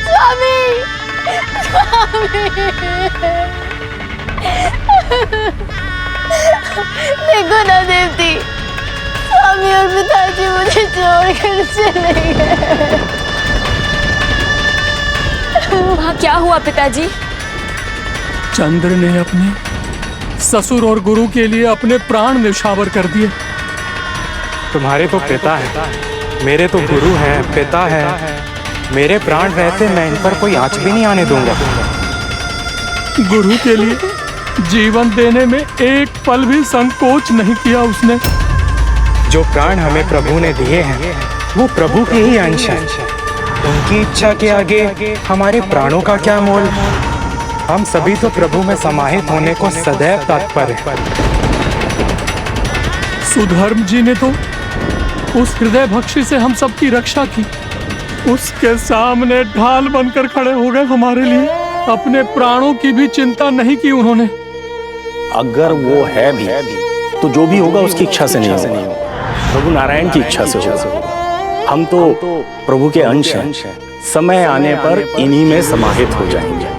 स्वामी, देखो ना देवती, स्वामी और पिताजी मुझे छोड़कर चले गए। वहाँ क्या हुआ पिताजी? चंद्र ने अपने ससुर और गुरु के लिए अपने प्राण न्यौछावर कर दिए। तुम्हारे तो पिता है, मेरे तो गुरु हैं, पिता है। मेरे प्राण रहते मैं इन पर कोई आंच भी नहीं आने दूंगा। गुरु के लिए जीवन देने में एक पल भी संकोच नहीं किया उसने। जो प्राण हमें प्रभु ने दिए हैं वो प्रभु के ही अंश हैं। उनकी इच्छा के आगे हमारे प्राणों का क्या मोल। हम सभी तो प्रभु में समाहित होने को सदैव तत्पर हैं। सुधर्म जी ने तो उस हृदय भक्षी से हम सबकी रक्षा की। उसके सामने ढाल बनकर खड़े हो गए हमारे लिए। अपने प्राणों की भी चिंता नहीं की उन्होंने। अगर वो है भी तो जो भी होगा उसकी इच्छा से नहीं होगा, प्रभु नारायण की इच्छा से होगा। हम तो प्रभु के अंश हैं, समय आने पर इन्हीं में समाहित हो जाएंगे।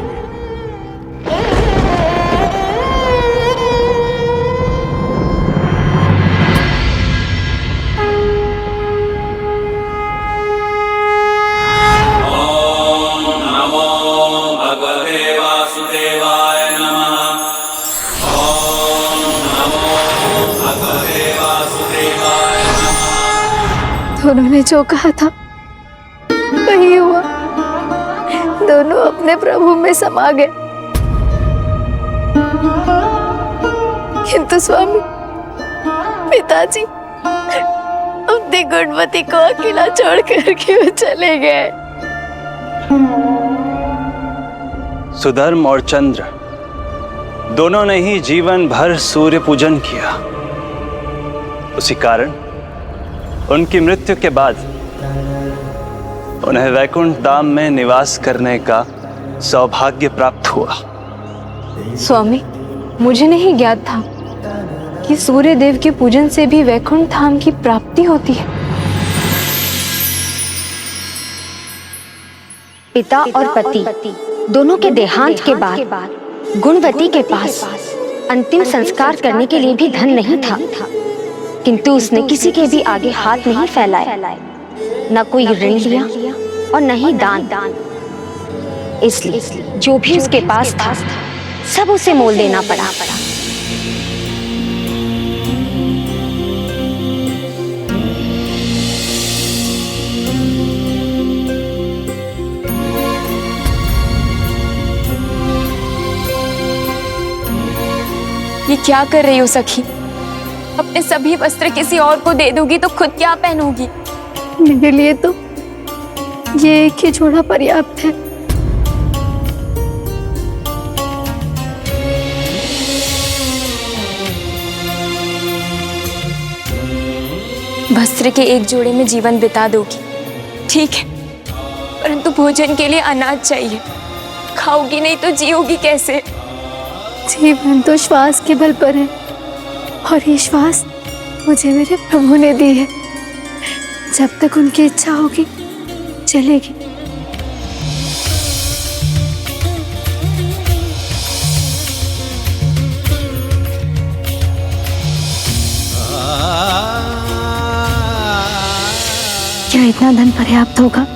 उन्होंने जो कहा था वही हुआ। दोनों अपने प्रभु में समा गए। किंतु स्वामी, पिताजी अपनी गुणवती को अकेला छोड़कर क्यों चले गए? सुधर्म और चंद्र दोनों ने ही जीवन भर सूर्य पूजन किया। उसी कारण उनकी मृत्यु के बाद उन्हें वैकुंठ धाम में निवास करने का सौभाग्य प्राप्त हुआ। स्वामी, मुझे नहीं ज्ञात था कि सूर्य देव के पूजन से भी वैकुंठ धाम की प्राप्ति होती है। पिता और पति दोनों के देहांत के बाद गुणवती के पास अंतिम संस्कार करने के लिए भी धन नहीं था, किंतु उसने किसी के भी आगे हाथ नहीं फैलाया, न कोई ऋण लिया और न ही दान। इसलिए जो भी उसके पास था सब उसे मोल देना पड़ा। ये क्या कर रही हो सखी? अपने सभी वस्त्र किसी और को दे दोगी तो खुद क्या पहनोगी? मेरे लिए तो ये एक ही जोड़ा पर्याप्त है। वस्त्र के एक जोड़े में जीवन बिता दोगी, ठीक है, परंतु भोजन के लिए अनाज चाहिए। खाओगी नहीं तो जियोगी कैसे? जीवन तो श्वास के बल पर है और ये श्वास मुझे मेरे प्रभु ने दी है। जब तक उनकी इच्छा होगी चलेगी। क्या इतना धन पर्याप्त होगा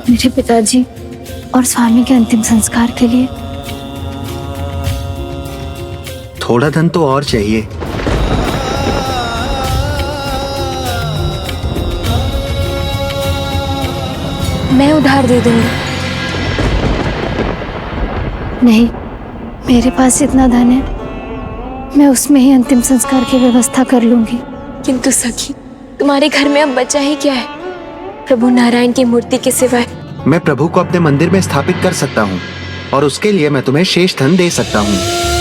मेरे पिताजी और स्वामी के अंतिम संस्कार के लिए? थोड़ा धन तो और चाहिए। मैं उधार दे दूंगी। नहीं, मेरे पास इतना धन है, मैं उसमें ही अंतिम संस्कार की व्यवस्था कर लूंगी। किंतु सखी, तुम्हारे घर में अब बचा ही क्या है प्रभु नारायण की मूर्ति के सिवाय? मैं प्रभु को अपने मंदिर में स्थापित कर सकता हूँ और उसके लिए मैं तुम्हें शेष धन दे सकता हूँ।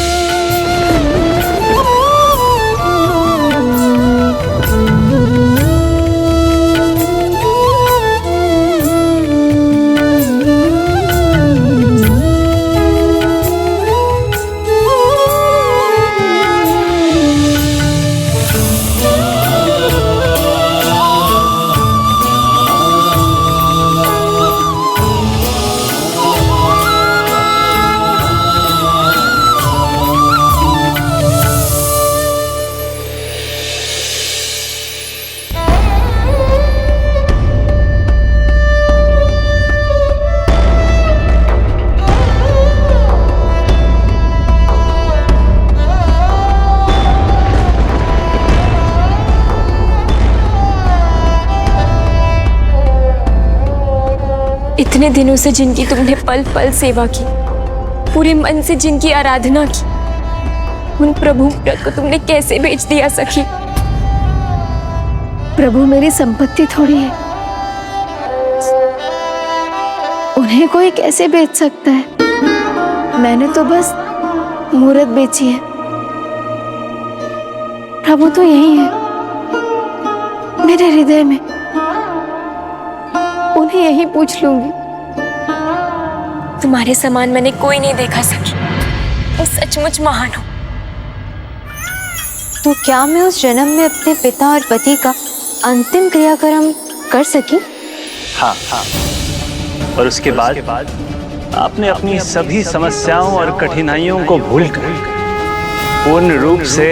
इतने दिनों से जिनकी तुमने पल पल सेवा की, पूरे मन से जिनकी आराधना की, उन प्रभु को तुमने कैसे बेच दिया सखी? प्रभु मेरी संपत्ति थोड़ी है, उन्हें कोई कैसे बेच सकता है? मैंने तो बस मूरत बेची है। प्रभु तो यही है मेरे हृदय में, उन्हें यही पूछ लूंगी। तुम्हारे समान मैंने कोई नहीं देखा सखी, वो सचमुच महान हो। तो क्या मैं उस जन्म में अपने पिता और पति का अंतिम क्रियाक्रम कर सकी? हाँ हाँ। और उसके बाद आपने अपनी सभी समस्याओं और कठिनाइयों को भूलकर पूर्ण रूप से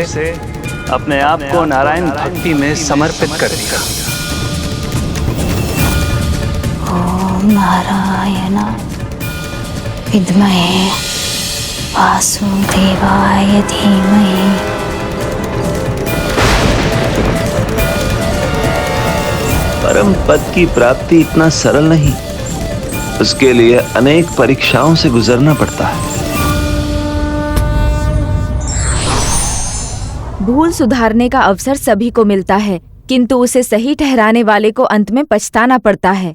अपने आप को नारायण भक्ति में समर्पित कर दिया। ओम नारायण विद्महे वासुदेवाय धीमहि। परम पद की प्राप्ति इतना सरल नहीं, उसके लिए अनेक परीक्षाओं से गुजरना पड़ता है। भूल सुधारने का अवसर सभी को मिलता है, किंतु उसे सही ठहराने वाले को अंत में पछताना पड़ता है।